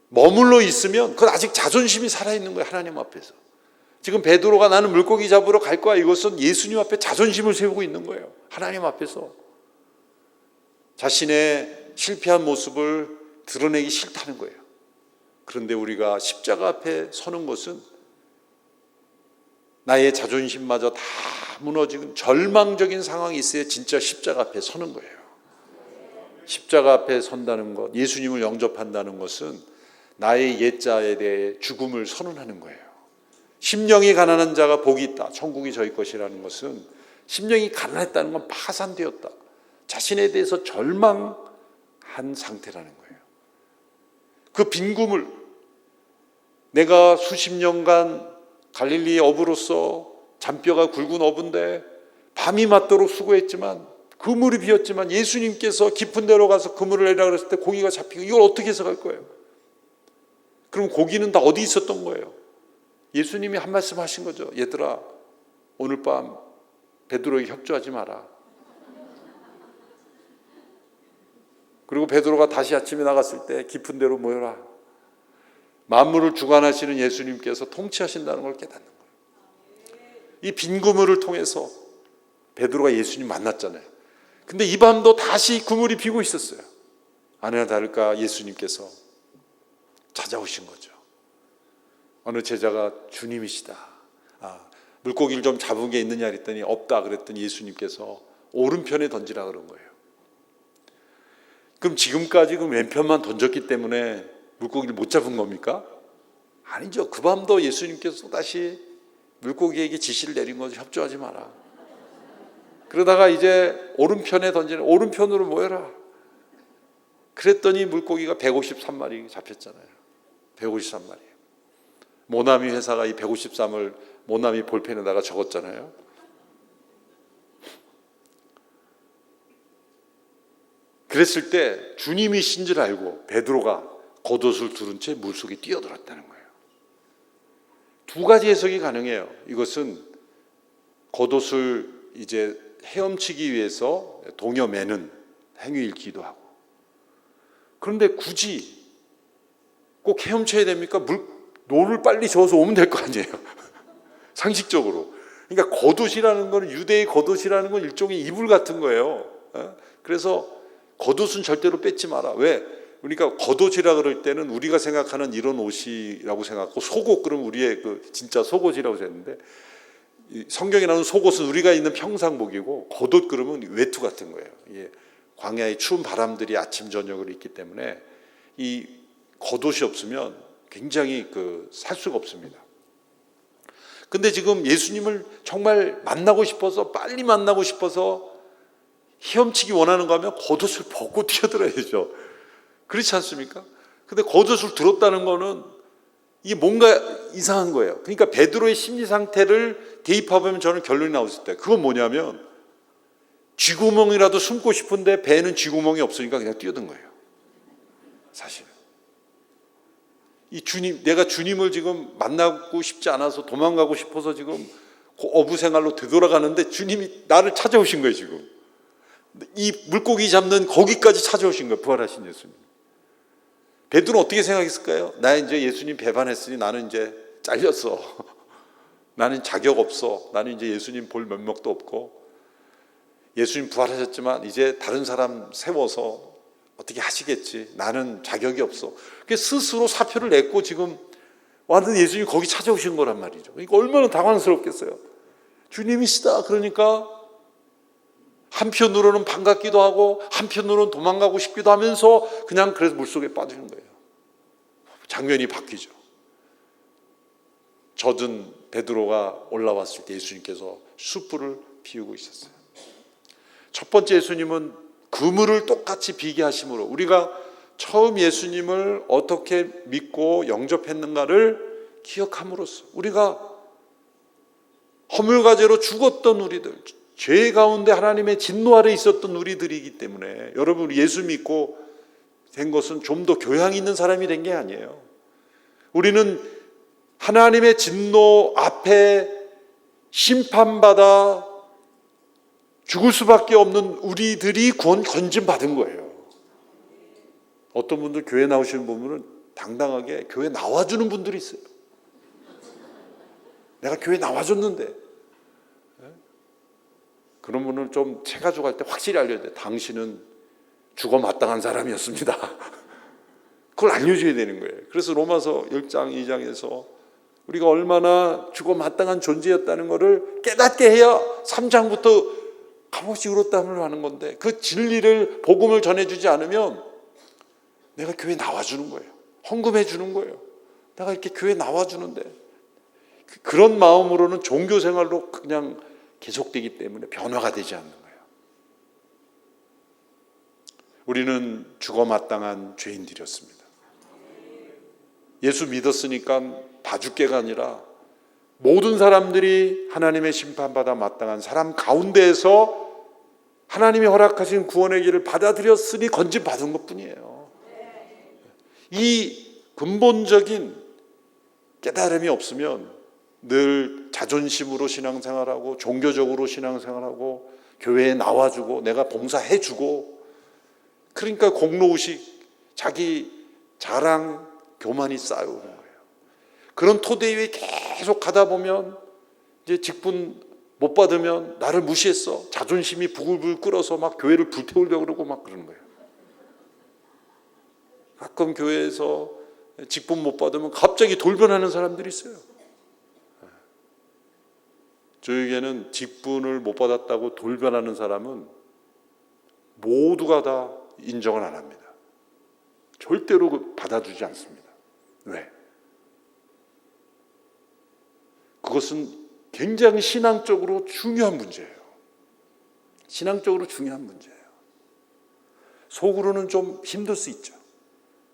머물러 있으면 그건 아직 자존심이 살아있는 거예요. 하나님 앞에서. 지금 베드로가 나는 물고기 잡으러 갈 거야. 이것은 예수님 앞에 자존심을 세우고 있는 거예요. 하나님 앞에서. 자신의 실패한 모습을 드러내기 싫다는 거예요. 그런데 우리가 십자가 앞에 서는 것은 나의 자존심마저 다 무너지는 절망적인 상황이 있어야 진짜 십자가 앞에 서는 거예요. 십자가 앞에 선다는 것, 예수님을 영접한다는 것은 나의 옛자에 대해 죽음을 선언하는 거예요. 심령이 가난한 자가 복이 있다. 천국이 저희 것이라는 것은 심령이 가난했다는 건 파산되었다. 자신에 대해서 절망한 상태라는 거예요. 그 빈굼을 내가 수십 년간 갈릴리의 어부로서 잔뼈가 굵은 어부인데 밤이 맞도록 수고했지만 그물이 비었지만 예수님께서 깊은 데로 가서 그물을 내리라 그랬을 때 고기가 잡히고 이걸 어떻게 해석할 거예요? 그럼 고기는 다 어디 있었던 거예요? 예수님이 한 말씀 하신 거죠. 얘들아, 오늘 밤 베드로에게 협조하지 마라. 그리고 베드로가 다시 아침에 나갔을 때 깊은 데로 모여라. 만물을 주관하시는 예수님께서 통치하신다는 걸 깨닫는 거예요. 이 빈 그물을 통해서 베드로가 예수님 만났잖아요. 근데 이 밤도 다시 그물이 비고 있었어요. 아니나 다를까 예수님께서 찾아오신 거죠. 어느 제자가 주님이시다. 물고기를 좀 잡은 게 있느냐 그랬더니 없다 그랬더니 예수님께서 오른편에 던지라 그런 거예요. 그럼 지금까지 그 왼편만 던졌기 때문에 물고기를 못 잡은 겁니까? 아니죠. 그 밤도 예수님께서 다시 물고기에게 지시를 내린 거죠. 협조하지 마라. 그러다가 이제 오른편에 던지는 오른편으로 모여라. 그랬더니 물고기가 153마리 잡혔잖아요. 153마리. 모나미 회사가 이 153을 모나미 볼펜에다가 적었잖아요. 그랬을 때 주님이신 줄 알고 베드로가 겉옷을 두른 채 물속에 뛰어들었다는 거예요. 두 가지 해석이 가능해요. 이것은 겉옷을 이제 헤엄치기 위해서 동여매는 행위일기도 하고. 그런데 굳이 꼭 헤엄쳐야 됩니까? 노를 빨리 저어서 오면 될 거 아니에요. 상식적으로. 그러니까 겉옷이라는 건 유대의 겉옷이라는 건 일종의 이불 같은 거예요. 그래서 겉옷은 절대로 뺏지 마라. 왜? 그러니까 겉옷이라 그럴 때는 우리가 생각하는 이런 옷이라고 생각하고 속옷 그러면 우리의 그 진짜 속옷이라고 했는데 성경에 나오는 속옷은 우리가 입는 평상복이고 겉옷 그러면 외투 같은 거예요. 예. 광야의 추운 바람들이 아침 저녁으로 있기 때문에 이 겉옷이 없으면 굉장히 살 수가 없습니다. 근데 지금 예수님을 정말 만나고 싶어서 빨리 만나고 싶어서 헤엄치기 원하는가 하면 겉옷을 벗고 뛰어들어야죠. 그렇지 않습니까? 근데 겉옷을 들었다는 거는 이게 뭔가 이상한 거예요. 그러니까 베드로의 심리 상태를 대입하면 저는 결론이 나왔을 때 그건 뭐냐면 쥐구멍이라도 숨고 싶은데 배에는 쥐구멍이 없으니까 그냥 뛰어든 거예요. 사실은. 이 주님, 내가 주님을 지금 만나고 싶지 않아서 도망가고 싶어서 지금 어부 생활로 되돌아가는데 주님이 나를 찾아오신 거예요, 지금. 이 물고기 잡는 거기까지 찾아오신 거예요, 부활하신 예수님. 베드로는 어떻게 생각했을까요? 나 이제 예수님 배반했으니 나는 이제 잘렸어. 나는 자격 없어. 나는 이제 예수님 볼 면목도 없고. 예수님 부활하셨지만 이제 다른 사람 세워서 어떻게 하시겠지, 나는 자격이 없어. 스스로 사표를 냈고 지금 완전 예수님이 거기 찾아오신 거란 말이죠. 그러니까 얼마나 당황스럽겠어요. 주님이시다 그러니까 한편으로는 반갑기도 하고 한편으로는 도망가고 싶기도 하면서 그냥 그래서 물속에 빠지는 거예요. 장면이 바뀌죠. 젖은 베드로가 올라왔을 때 예수님께서 숯불을 피우고 있었어요. 첫 번째, 예수님은 그물을 똑같이 비게 하심으로 우리가 처음 예수님을 어떻게 믿고 영접했는가를 기억함으로써 우리가 허물과제로 죽었던 우리들, 죄 가운데 하나님의 진노 아래 있었던 우리들이기 때문에, 여러분, 예수 믿고 된 것은 좀 더 교양 있는 사람이 된 게 아니에요. 우리는 하나님의 진노 앞에 심판받아 죽을 수밖에 없는 우리들이 건짐 받은 거예요. 어떤 분들 교회 나오시는 분들은 당당하게 교회 나와주는 분들이 있어요. 내가 교회 나와줬는데. 그런 분은 좀 채가지고 갈 때 확실히 알려야 돼. 당신은 죽어 마땅한 사람이었습니다. 그걸 알려줘야 되는 거예요. 그래서 로마서 10장 2장에서 우리가 얼마나 죽어 마땅한 존재였다는 것을 깨닫게 해야 3장부터 값없이 울었다을 하는 건데, 그 진리를, 복음을 전해주지 않으면 내가 교회 나와주는 거예요. 헌금해 주는 거예요. 내가 이렇게 교회 나와주는데, 그런 마음으로는 종교 생활로 그냥 계속되기 때문에 변화가 되지 않는 거예요. 우리는 죽어 마땅한 죄인들이었습니다. 예수 믿었으니까 봐줄게가 아니라 모든 사람들이 하나님의 심판받아 마땅한 사람 가운데에서 하나님이 허락하신 구원의 길을 받아들였으니 건짐받은 것뿐이에요. 이 근본적인 깨달음이 없으면 늘 자존심으로 신앙생활하고 종교적으로 신앙생활하고 교회에 나와주고 내가 봉사해주고, 그러니까 공로의식, 자기 자랑, 교만이 쌓여오는 거예요. 그런 토대 위에 계속 가다 보면 이제 직분 못 받으면 나를 무시했어, 자존심이 부글부글 끓어서 막 교회를 불태우려고 그러고 막 그러는 거예요. 가끔 교회에서 직분 못 받으면 갑자기 돌변하는 사람들이 있어요. 저에게는 직분을 못 받았다고 돌변하는 사람은 모두가 다 인정을 안 합니다. 절대로 받아주지 않습니다. 왜? 그것은 굉장히 신앙적으로 중요한 문제예요. 신앙적으로 중요한 문제예요. 속으로는 좀 힘들 수 있죠.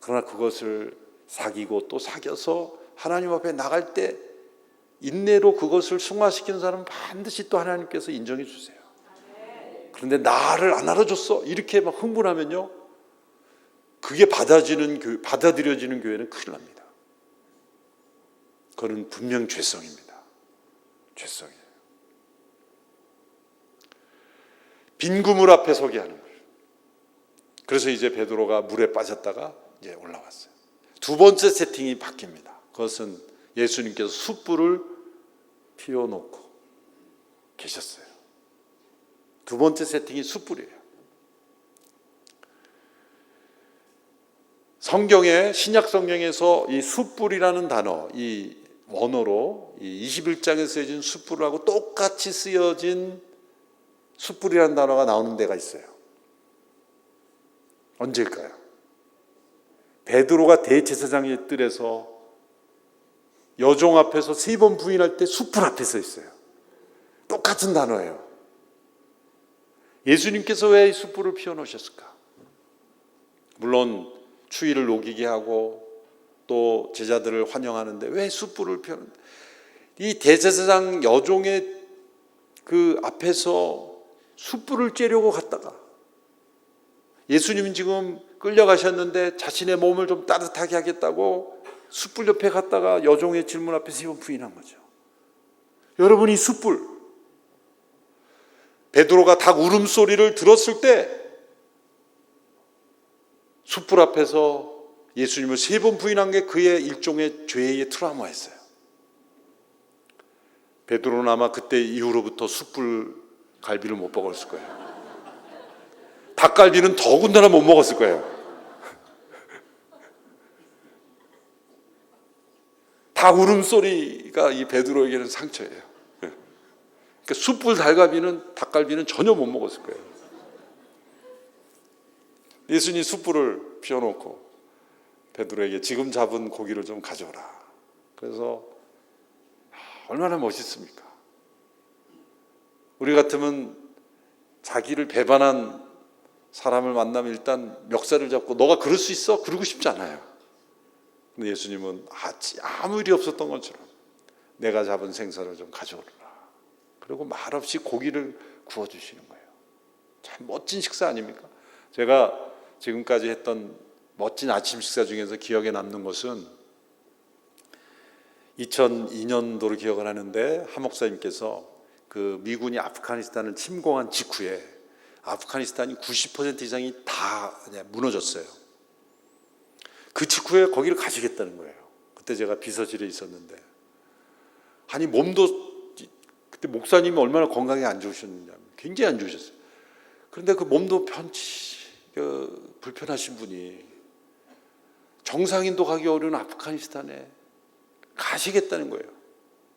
그러나 그것을 사귀고 또 사귀어서 하나님 앞에 나갈 때 인내로 그것을 승화시키는 사람은 반드시 또 하나님께서 인정해 주세요. 그런데 나를 안 알아줬어 이렇게 막 흥분하면요, 그게 받아들여지는 교회는 큰일 납니다. 그건 분명 죄성입니다. 죄성이에요. 빈 그물 앞에 서게 하는 거예요. 그래서 이제 베드로가 물에 빠졌다가 이제 올라왔어요. 두 번째 세팅이 바뀝니다. 그것은 예수님께서 숯불을 피워놓고 계셨어요. 두 번째 세팅이 숯불이에요. 성경에, 신약 성경에서 이 숯불이라는 단어, 이 원어로 이 21장에 쓰여진 숯불하고 똑같이 쓰여진 숯불이라는 단어가 나오는 데가 있어요. 언제일까요? 베드로가 대제사장의 뜰에서 여종 앞에서 3번 부인할 때 숯불 앞에 서 있어요. 똑같은 단어예요. 예수님께서 왜 이 숯불을 피워놓으셨을까? 물론 추위를 녹이게 하고 또 제자들을 환영하는데 왜 숯불을 피워놓는다? 이 대제사장 여종의 그 앞에서 숯불을 쬐려고 갔다가, 예수님은 지금 끌려가셨는데 자신의 몸을 좀 따뜻하게 하겠다고 숯불 옆에 갔다가 여종의 질문 앞에 3번 부인한 거죠. 여러분, 이 숯불, 베드로가 닭 울음소리를 들었을 때 숯불 앞에서 예수님을 3번 부인한 게 그의 일종의 죄의 트라우마였어요. 베드로는 아마 그때 이후로부터 숯불 갈비를 못 먹었을 거예요. 닭갈비는 더군다나 못 먹었을 거예요. 닭 울음소리가 이 베드로에게는 상처예요. 그러니까 숯불 닭갈비는 전혀 못 먹었을 거예요. 예수님이 숯불을 피워놓고 베드로에게 지금 잡은 고기를 좀 가져오라. 그래서 얼마나 멋있습니까? 우리 같으면 자기를 배반한 사람을 만나면 일단 멱살을 잡고 너가 그럴 수 있어? 그러고 싶지 않아요. 근데 예수님은 아무 일이 없었던 것처럼 내가 잡은 생선을 좀 가져오라. 그리고 말없이 고기를 구워주시는 거예요. 참 멋진 식사 아닙니까? 제가 지금까지 했던 멋진 아침 식사 중에서 기억에 남는 것은 2002년도로 기억을 하는데 한 목사님께서 그 미군이 아프가니스탄을 침공한 직후에 아프가니스탄이 90% 이상이 다 무너졌어요. 그 직후에 거기를 가시겠다는 거예요. 그때 제가 비서실에 있었는데 아니 몸도 그때 목사님이 얼마나 건강이 안 좋으셨느냐 굉장히 안 좋으셨어요. 그런데 그 몸도 불편하신 분이 정상인도 가기 어려운 아프가니스탄에 가시겠다는 거예요.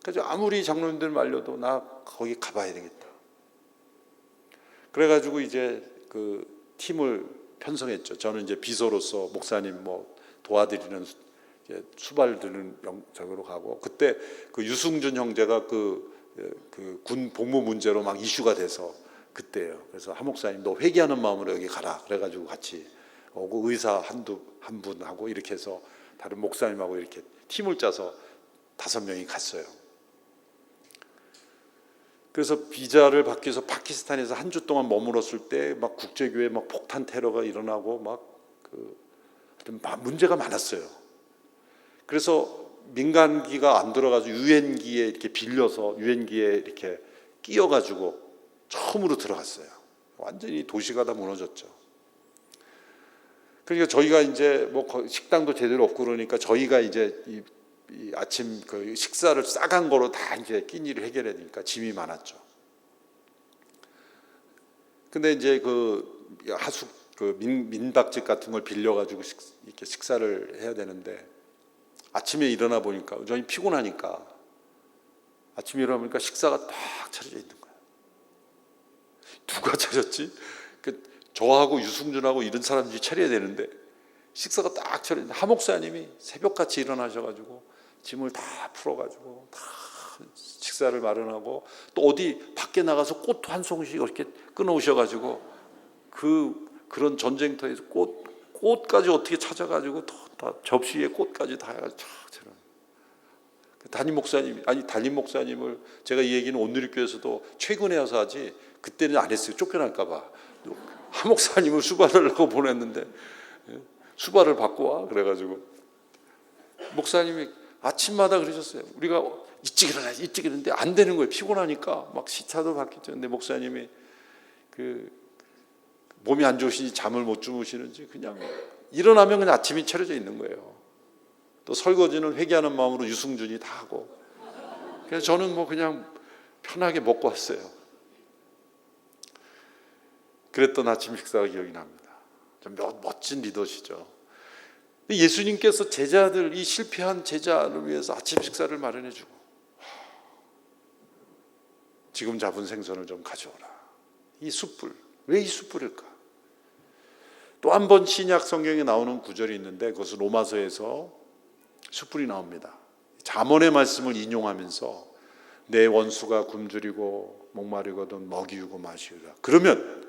그래서 아무리 장로님들 말려도 나 거기 가봐야 되겠다. 그래가지고 이제 그 팀을 편성했죠. 저는 이제 비서로서 목사님 도와드리는 수발 드는 적으로 가고 그때 그 유승준 형제가 그 군 복무 문제로 막 이슈가 돼서 그때예요. 그래서 한 목사님 너 회개하는 마음으로 여기 가라. 그래가지고 같이 오고 의사 한 분하고 이렇게 해서 다른 목사님하고 이렇게 팀을 짜서 5명이 갔어요. 그래서 비자를 받기 위해서 파키스탄에서 한 주 동안 머물었을 때 막 국제교회 막 폭탄 테러가 일어나고 막 문제가 많았어요. 그래서 민간기가 안 들어가서 유엔기에 이렇게 빌려서 유엔기에 이렇게 끼어가지고 처음으로 들어갔어요. 완전히 도시가 다 무너졌죠. 그러니까 저희가 이제 식당도 제대로 없고 그러니까 저희가 이제 이 아침 그 식사를 싸간 거로 다 이제 끼니를 해결해야 되니까 짐이 많았죠. 근데 이제 그 하숙 민박집 같은 걸 빌려가지고 이렇게 식사를 해야 되는데 아침에 일어나 보니까 저희 피곤하니까 아침에 일어나 보니까 식사가 딱 차려져 있는 거예요. 누가 차렸지? 저하고 유승준하고 이런 사람들이 차려야 되는데 식사가 딱 차려져 있는데 하 목사님이 새벽같이 일어나셔가지고 짐을 다 풀어가지고 다 식사를 마련하고 또 어디 밖에 나가서 꽃 한 송이씩 이렇게 끊어오셔가지고 그런 전쟁터에서 꽃까지 어떻게 찾아가지고 다 접시에 꽃까지 다 해가지고 담임 목사님을 제가 이 얘기는 온누리교회에서도 최근에 와서 하지 그때는 안 했어요. 쫓겨날까봐. 하 목사님을 수발하려고 보냈는데 수발을 받고 와 그래가지고 목사님이 아침마다 그러셨어요. 우리가 일찍 일어나는데 안 되는 거예요. 피곤하니까 막 시차도 바뀌죠. 근데 목사님이 몸이 안 좋으시니 잠을 못 주무시는지 그냥 일어나면 그냥 아침이 차려져 있는 거예요. 또 설거지는 회개하는 마음으로 유승준이 다 하고 그래서 저는 그냥 편하게 먹고 왔어요. 그랬던 아침 식사가 기억이 납니다. 좀 멋진 리더시죠. 예수님께서 제자들, 이 실패한 제자를 위해서 아침 식사를 마련해주고 지금 잡은 생선을 좀 가져오라. 이 숯불, 왜 이 숯불일까? 또 한 번 신약 성경에 나오는 구절이 있는데 그것은 로마서에서 숯불이 나옵니다. 잠언의 말씀을 인용하면서 내 원수가 굶주리고 목마르거든 먹이우고 마시우라. 그러면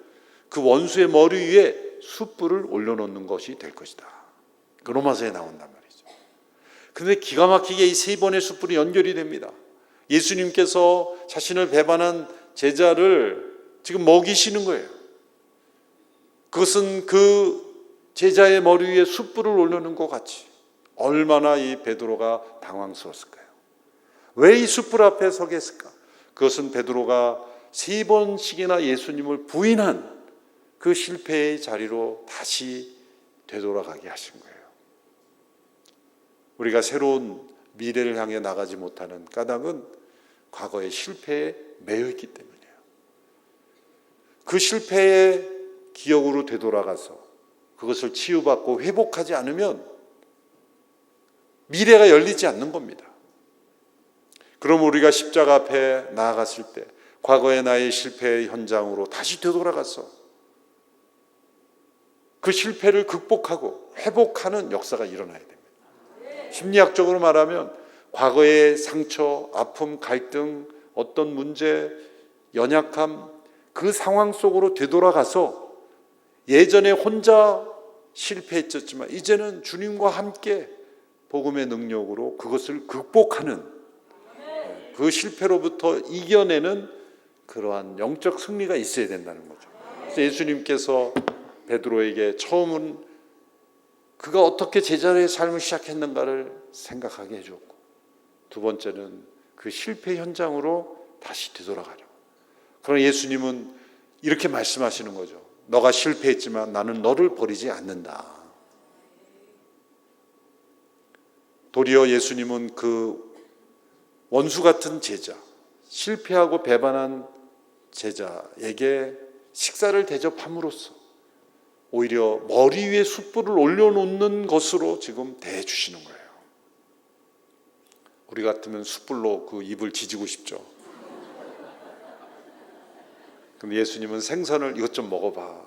그 원수의 머리 위에 숯불을 올려놓는 것이 될 것이다. 그 로마서에 나온단 말이죠. 그런데 기가 막히게 이 3번의 숯불이 연결이 됩니다. 예수님께서 자신을 배반한 제자를 지금 먹이시는 거예요. 그것은 그 제자의 머리 위에 숯불을 올려놓은 것 같이 얼마나 이 베드로가 당황스러웠을까요? 왜 이 숯불 앞에 서게 했을까? 그것은 베드로가 3번씩이나 예수님을 부인한 그 실패의 자리로 다시 되돌아가게 하신 거예요. 우리가 새로운 미래를 향해 나가지 못하는 까닭은 과거의 실패에 매여 있기 때문이에요. 그 실패에 기억으로 되돌아가서 그것을 치유받고 회복하지 않으면 미래가 열리지 않는 겁니다. 그럼 우리가 십자가 앞에 나아갔을 때 과거의 나의 실패의 현장으로 다시 되돌아가서 그 실패를 극복하고 회복하는 역사가 일어나야 됩니다. 심리학적으로 말하면 과거의 상처, 아픔, 갈등, 어떤 문제, 연약함, 그 상황 속으로 되돌아가서 예전에 혼자 실패했었지만 이제는 주님과 함께 복음의 능력으로 그것을 극복하는, 그 실패로부터 이겨내는 그러한 영적 승리가 있어야 된다는 거죠. 그래서 예수님께서 베드로에게 처음은 그가 어떻게 제자의 삶을 시작했는가를 생각하게 해줬고, 두 번째는 그 실패 현장으로 다시 되돌아가려. 그러나 예수님은 이렇게 말씀하시는 거죠. 너가 실패했지만 나는 너를 버리지 않는다. 도리어 예수님은 그 원수 같은 제자, 실패하고 배반한 제자에게 식사를 대접함으로써 오히려 머리 위에 숯불을 올려놓는 것으로 지금 대해주시는 거예요. 우리 같으면 숯불로 그 입을 지지고 싶죠. 그럼 예수님은 생선을 이것 좀 먹어봐,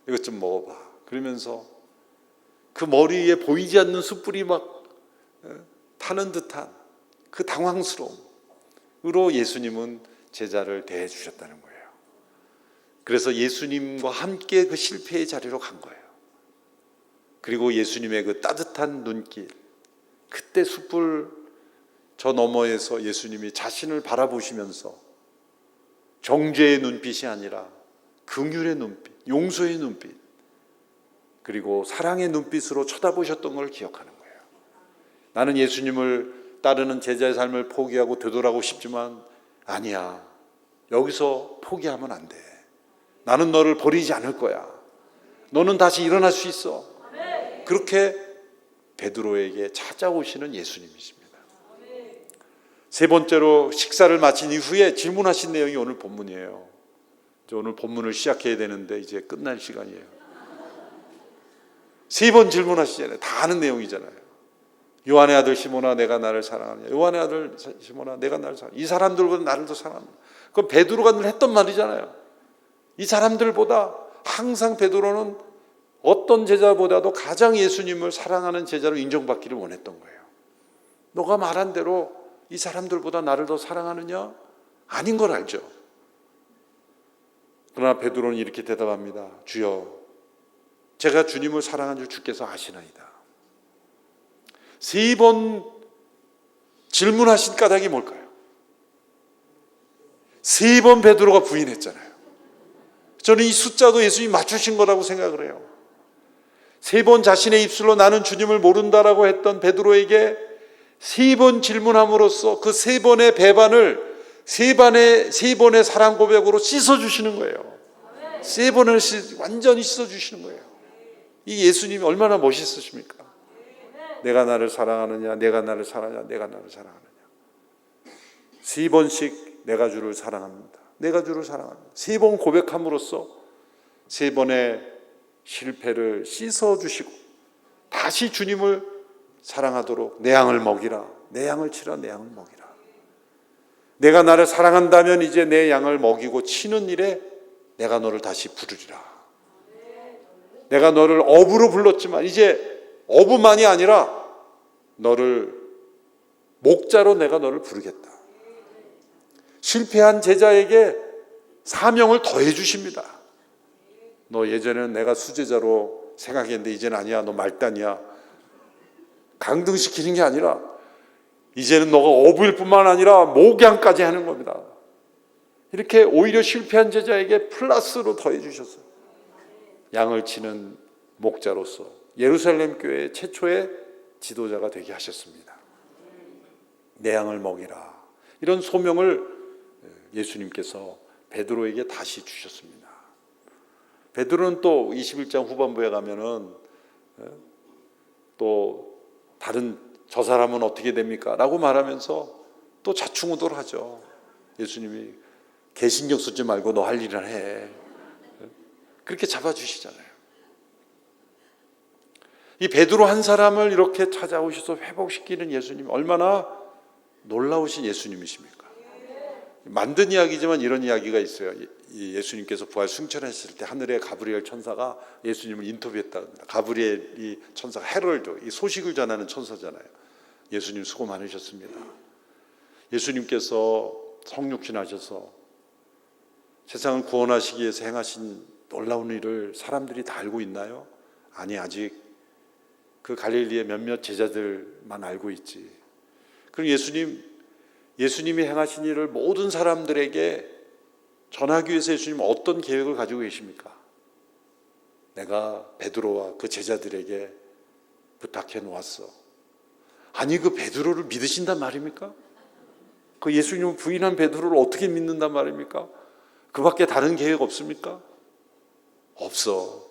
이것 좀 먹어봐 그러면서 그 머리 위에 보이지 않는 숯불이 막 타는 듯한 그 당황스러움으로 예수님은 제자를 대해 주셨다는 거예요. 그래서 예수님과 함께 그 실패의 자리로 간 거예요. 그리고 예수님의 그 따뜻한 눈길, 그때 숯불 저 너머에서 예수님이 자신을 바라보시면서 정죄의 눈빛이 아니라 긍휼의 눈빛, 용서의 눈빛, 그리고 사랑의 눈빛으로 쳐다보셨던 걸 기억하는 거예요. 나는 예수님을 따르는 제자의 삶을 포기하고 되돌아가고 싶지만 아니야, 여기서 포기하면 안 돼. 나는 너를 버리지 않을 거야. 너는 다시 일어날 수 있어. 그렇게 베드로에게 찾아오시는 예수님이십니다. 세 번째로 식사를 마친 이후에 질문하신 내용이 오늘 본문이에요. 오늘 본문을 시작해야 되는데 이제 끝날 시간이에요. 세 번 질문하시잖아요. 다 아는 내용이잖아요. 요한의 아들 시몬아 내가 나를 사랑하느냐, 요한의 아들 시몬아 내가 나를 사랑하느냐, 이 사람들보다 나를 더 사랑하느냐. 그건 베드로가 늘 했던 말이잖아요. 이 사람들보다 항상 베드로는 어떤 제자보다도 가장 예수님을 사랑하는 제자로 인정받기를 원했던 거예요. 너가 말한 대로 이 사람들보다 나를 더 사랑하느냐? 아닌 걸 알죠. 그러나 베드로는 이렇게 대답합니다. 주여, 제가 주님을 사랑한 줄 주께서 아시나이다. 세 번 질문하신 까닭이 뭘까요? 세 번 베드로가 부인했잖아요. 저는 이 숫자도 예수님이 맞추신 거라고 생각을 해요. 세 번 자신의 입술로 나는 주님을 모른다라고 했던 베드로에게 세 번 질문함으로써 그 세 번의 배반을 세 번의 사랑 고백으로 씻어주시는 거예요. 세 번을 완전히 씻어주시는 거예요. 이 예수님이 얼마나 멋있으십니까? 내가 나를 사랑하느냐, 내가 나를 사랑하느냐, 내가 나를 사랑하느냐. 세 번씩 내가 주를 사랑합니다. 내가 주를 사랑합니다. 세 번 고백함으로써 세 번의 실패를 씻어주시고 다시 주님을 사랑하도록 내 양을 먹이라, 내 양을 치라, 내 양을 먹이라. 내가 나를 사랑한다면 이제 내 양을 먹이고 치는 일에 내가 너를 다시 부르리라. 내가 너를 어부로 불렀지만 이제 어부만이 아니라 너를 목자로 내가 너를 부르겠다. 실패한 제자에게 사명을 더해 주십니다. 너 예전에는 내가 수제자로 생각했는데 이제는 아니야. 너 말단이야. 강등시키는 게 아니라 이제는 너가 어부일 뿐만 아니라 목양까지 하는 겁니다. 이렇게 오히려 실패한 제자에게 플러스로 더해 주셨어요. 양을 치는 목자로서 예루살렘 교회 최초의 지도자가 되게 하셨습니다. 내 양을 먹이라. 이런 소명을 예수님께서 베드로에게 다시 주셨습니다. 베드로는 또 21장 후반부에 가면은 또 다른 저 사람은 어떻게 됩니까? 라고 말하면서 또 자충우돌 하죠. 예수님이 개신경 쓰지 말고 너 할 일을 해. 그렇게 잡아주시잖아요. 이 베드로 한 사람을 이렇게 찾아오셔서 회복시키는 예수님, 얼마나 놀라우신 예수님이십니까? 만든 이야기지만 이런 이야기가 있어요. 예수님께서 부활 승천했을 때 하늘의 가브리엘 천사가 예수님을 인터뷰했다고 합니다. 가브리엘이 천사가 헤럴드, 이 소식을 전하는 천사잖아요. 예수님 수고 많으셨습니다. 예수님께서 성육신하셔서 세상을 구원하시기 위해서 행하신 놀라운 일을 사람들이 다 알고 있나요? 아니, 아직 그 갈릴리의 몇몇 제자들만 알고 있지. 그럼 예수님이 행하신 일을 모든 사람들에게 전하기 위해서 예수님은 어떤 계획을 가지고 계십니까? 내가 베드로와 그 제자들에게 부탁해 놓았어. 아니, 그 베드로를 믿으신단 말입니까? 그 예수님을 부인한 베드로를 어떻게 믿는단 말입니까? 그 밖에 다른 계획 없습니까? 없어.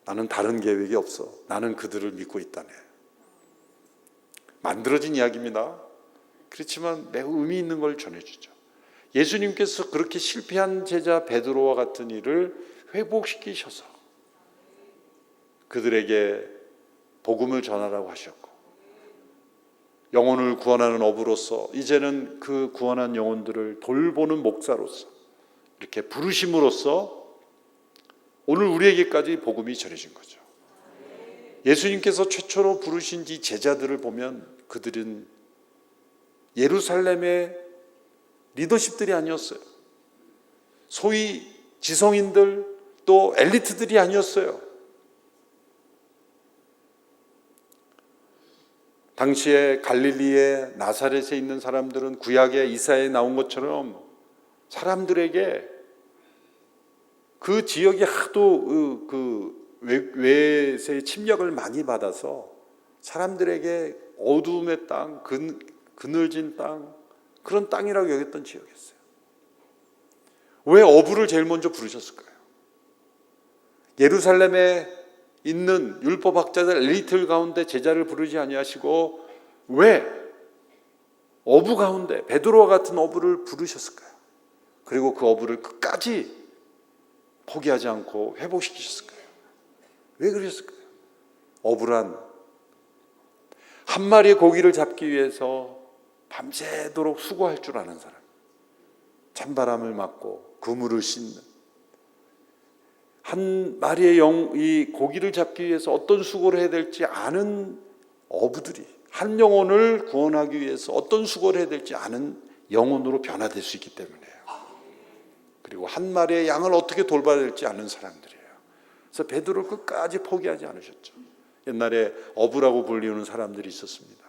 나는 다른 계획이 없어. 나는 그들을 믿고 있다네. 만들어진 이야기입니다. 그렇지만 매우 의미 있는 걸 전해주죠. 예수님께서 그렇게 실패한 제자 베드로와 같은 일을 회복시키셔서 그들에게 복음을 전하라고 하셨고, 영혼을 구원하는 어부로서 이제는 그 구원한 영혼들을 돌보는 목사로서 이렇게 부르심으로써 오늘 우리에게까지 복음이 전해진 거죠. 예수님께서 최초로 부르신 이 제자들을 보면 그들은 예루살렘의 리더십들이 아니었어요. 소위 지성인들, 또 엘리트들이 아니었어요. 당시에 갈릴리의 나사렛에 있는 사람들은 구약의 이사야에 나온 것처럼 사람들에게 그 지역이 하도 그 외세의 침략을 많이 받아서 사람들에게 어두움의 땅, 그늘진 땅, 그런 땅이라고 여겼던 지역이었어요. 왜 어부를 제일 먼저 부르셨을까요? 예루살렘에 있는 율법학자들 엘리트 가운데 제자를 부르지 아니하시고 왜 어부 가운데 베드로와 같은 어부를 부르셨을까요? 그리고 그 어부를 끝까지 포기하지 않고 회복시키셨을까요? 왜 그러셨을까요? 어부란 한 마리의 고기를 잡기 위해서 밤새도록 수고할 줄 아는 사람, 찬바람을 맞고 그물을 씻는, 한 마리의 이 고기를 잡기 위해서 어떤 수고를 해야 될지 아는 어부들이 한 영혼을 구원하기 위해서 어떤 수고를 해야 될지 아는 영혼으로 변화될 수 있기 때문이에요. 그리고 한 마리의 양을 어떻게 돌봐야 될지 아는 사람들이에요. 그래서 베드로를 끝까지 포기하지 않으셨죠. 옛날에 어부라고 불리우는 사람들이 있었습니다.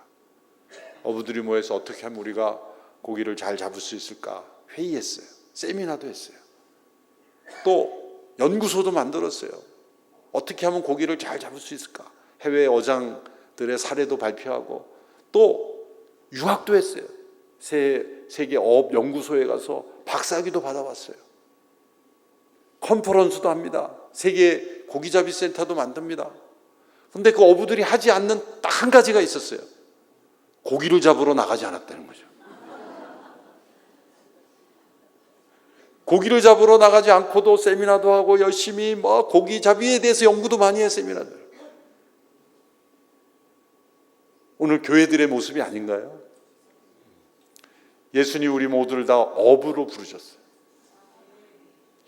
어부들이 모여서 어떻게 하면 우리가 고기를 잘 잡을 수 있을까 회의했어요. 세미나도 했어요. 또 연구소도 만들었어요. 어떻게 하면 고기를 잘 잡을 수 있을까? 해외 어장들의 사례도 발표하고 또 유학도 했어요. 세계 어업 연구소에 가서 박사학위도 받아왔어요. 컨퍼런스도 합니다. 세계 고기잡이 센터도 만듭니다. 그런데 그 어부들이 하지 않는 딱 한 가지가 있었어요. 고기를 잡으러 나가지 않았다는 거죠. 고기를 잡으러 나가지 않고도 세미나도 하고 열심히 고기잡이에 대해서 연구도 많이 해요. 세미나들. 오늘 교회들의 모습이 아닌가요? 예수님 우리 모두를 다 어부로 부르셨어요.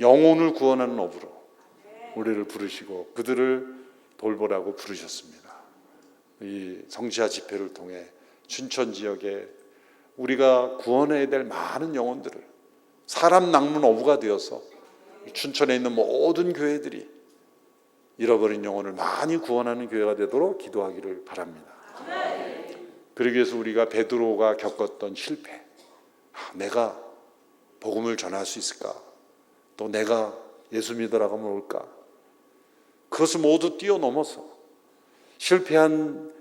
영혼을 구원하는 어부로 우리를 부르시고 그들을 돌보라고 부르셨습니다. 이 성지하 집회를 통해 춘천 지역에 우리가 구원해야 될 많은 영혼들을 사람 낚는 어부가 되어서 춘천에 있는 모든 교회들이 잃어버린 영혼을 많이 구원하는 교회가 되도록 기도하기를 바랍니다. 그러기 위해서 우리가 베드로가 겪었던 실패, 내가 복음을 전할 수 있을까? 또 내가 예수 믿으라고 하면 올까? 그것을 모두 뛰어넘어서 실패한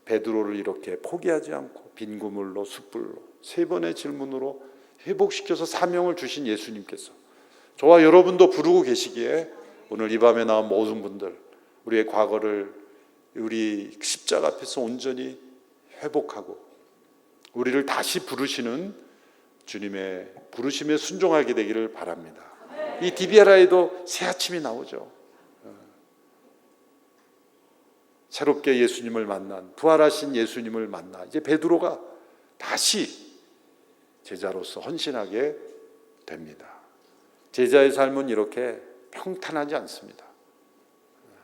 베드로를 이렇게 포기하지 않고 빈 그물로 숯불로 세 번의 질문으로 회복시켜서 사명을 주신 예수님께서 저와 여러분도 부르고 계시기에 오늘 이 밤에 나온 모든 분들 우리의 과거를 우리 십자가 앞에서 온전히 회복하고 우리를 다시 부르시는 주님의 부르심에 순종하게 되기를 바랍니다. 이 디비아라에도 새 아침이 나오죠. 새롭게 예수님을 만난, 부활하신 예수님을 만나 이제 베드로가 다시 제자로서 헌신하게 됩니다. 제자의 삶은 이렇게 평탄하지 않습니다.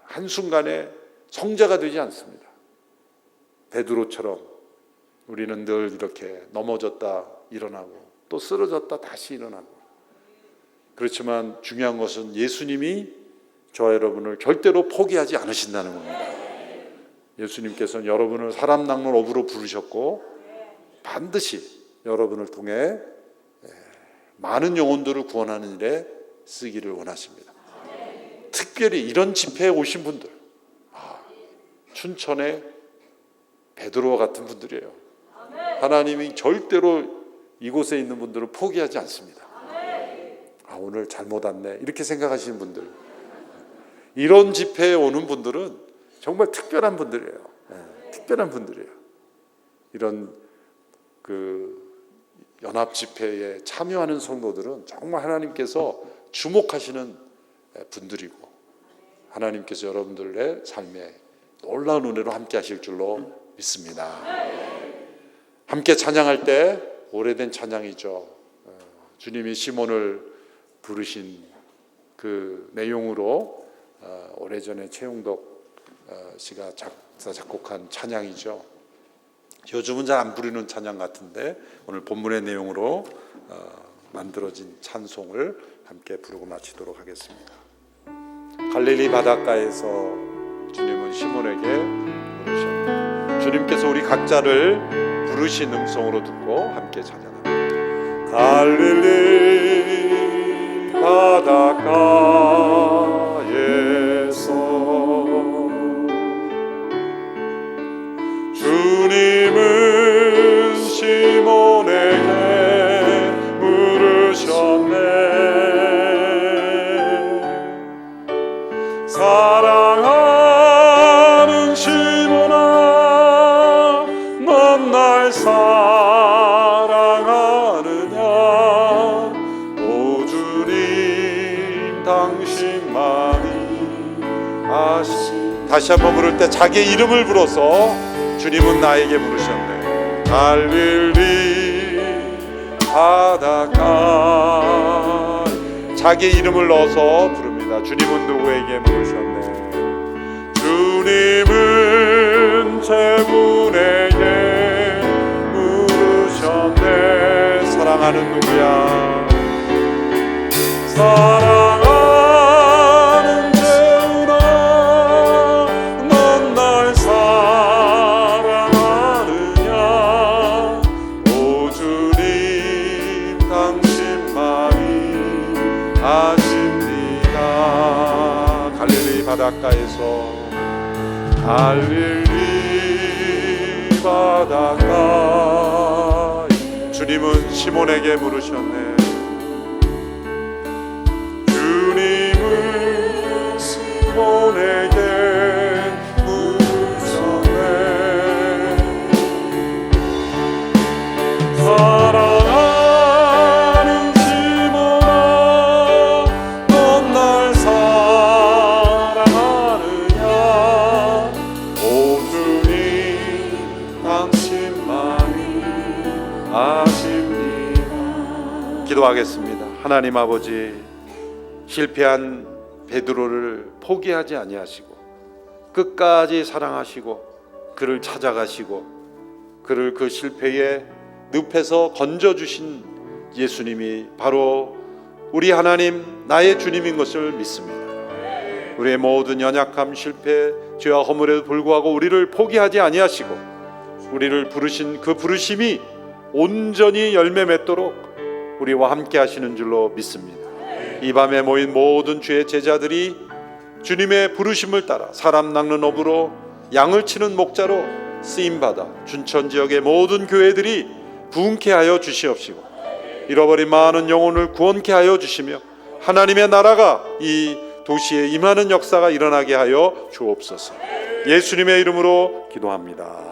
한순간에 성자가 되지 않습니다. 베드로처럼 우리는 늘 이렇게 넘어졌다 일어나고 또 쓰러졌다 다시 일어나고, 그렇지만 중요한 것은 예수님이 저와 여러분을 절대로 포기하지 않으신다는 겁니다. 예수님께서는 여러분을 사람 낚는 어부로 부르셨고 반드시 여러분을 통해 많은 영혼들을 구원하는 일에 쓰기를 원하십니다. 특별히 이런 집회에 오신 분들, 춘천의 베드로와 같은 분들이에요. 하나님이 절대로 이곳에 있는 분들을 포기하지 않습니다. 오늘 잘못 왔네 이렇게 생각하시는 분들, 이런 집회에 오는 분들은 정말 특별한 분들이에요. 특별한 분들이에요. 이런 연합 집회에 참여하는 성도들은 정말 하나님께서 주목하시는 분들이고, 하나님께서 여러분들의 삶에 놀라운 은혜로 함께 하실 줄로 믿습니다. 함께 찬양할 때 오래된 찬양이죠. 주님이 시몬을 부르신 그 내용으로 오래전에 최용덕 씨가 작사 작곡한 찬양이죠. 요즘은 잘 안 부르는 찬양 같은데 오늘 본문의 내용으로 만들어진 찬송을 함께 부르고 마치도록 하겠습니다. 갈릴리 바닷가에서 주님은 시몬에게 부르셨다. 주님께서 우리 각자를 부르신 음성으로 듣고 함께 찬양합니다. 갈릴리 바닷가에서 주님은 시몬에게 물으셨네. 사랑하는 시몬아, 넌 날 사랑하느냐? 오 주님 당신만이 아시. 다시 한번 부를 때 자기의 이름을 불어서 주님은 나에게 부르셨네. 갈릴리 바닷가, 자기 이름을 넣어서 부릅니다. 주님은 누구에게 부르셨네? 주님은 제 분에게 부르셨네. 사랑하는 누구야? 사랑하는 재훈아, 넌 날 사랑하느냐? 오 주님 당신만이 아십니다. 갈릴리 바닷가에서, 갈릴리 바닷가, 주님은 시몬에게 물으셨네. 주님은 시몬에게 물으셨네. 사랑하는 시몬아, 넌 날 사랑하느냐? 오 주님 당신만이 아십니다. 기도하겠습니다. 하나님 아버지, 실패한 베드로를 포기하지 아니하시고 끝까지 사랑하시고 그를 찾아가시고 그를 그 실패의 늪에서 건져주신 예수님이 바로 우리 하나님 나의 주님인 것을 믿습니다. 우리의 모든 연약함, 실패, 죄와 허물에도 불구하고 우리를 포기하지 아니하시고 우리를 부르신 그 부르심이 온전히 열매 맺도록 우리와 함께 하시는 줄로 믿습니다. 이 밤에 모인 모든 주의 제자들이 주님의 부르심을 따라 사람 낚는 어부로 양을 치는 목자로 쓰임받아 춘천 지역의 모든 교회들이 부흥케 하여 주시옵시고 잃어버린 많은 영혼을 구원케 하여 주시며 하나님의 나라가 이 도시에 임하는 역사가 일어나게 하여 주옵소서. 예수님의 이름으로 기도합니다.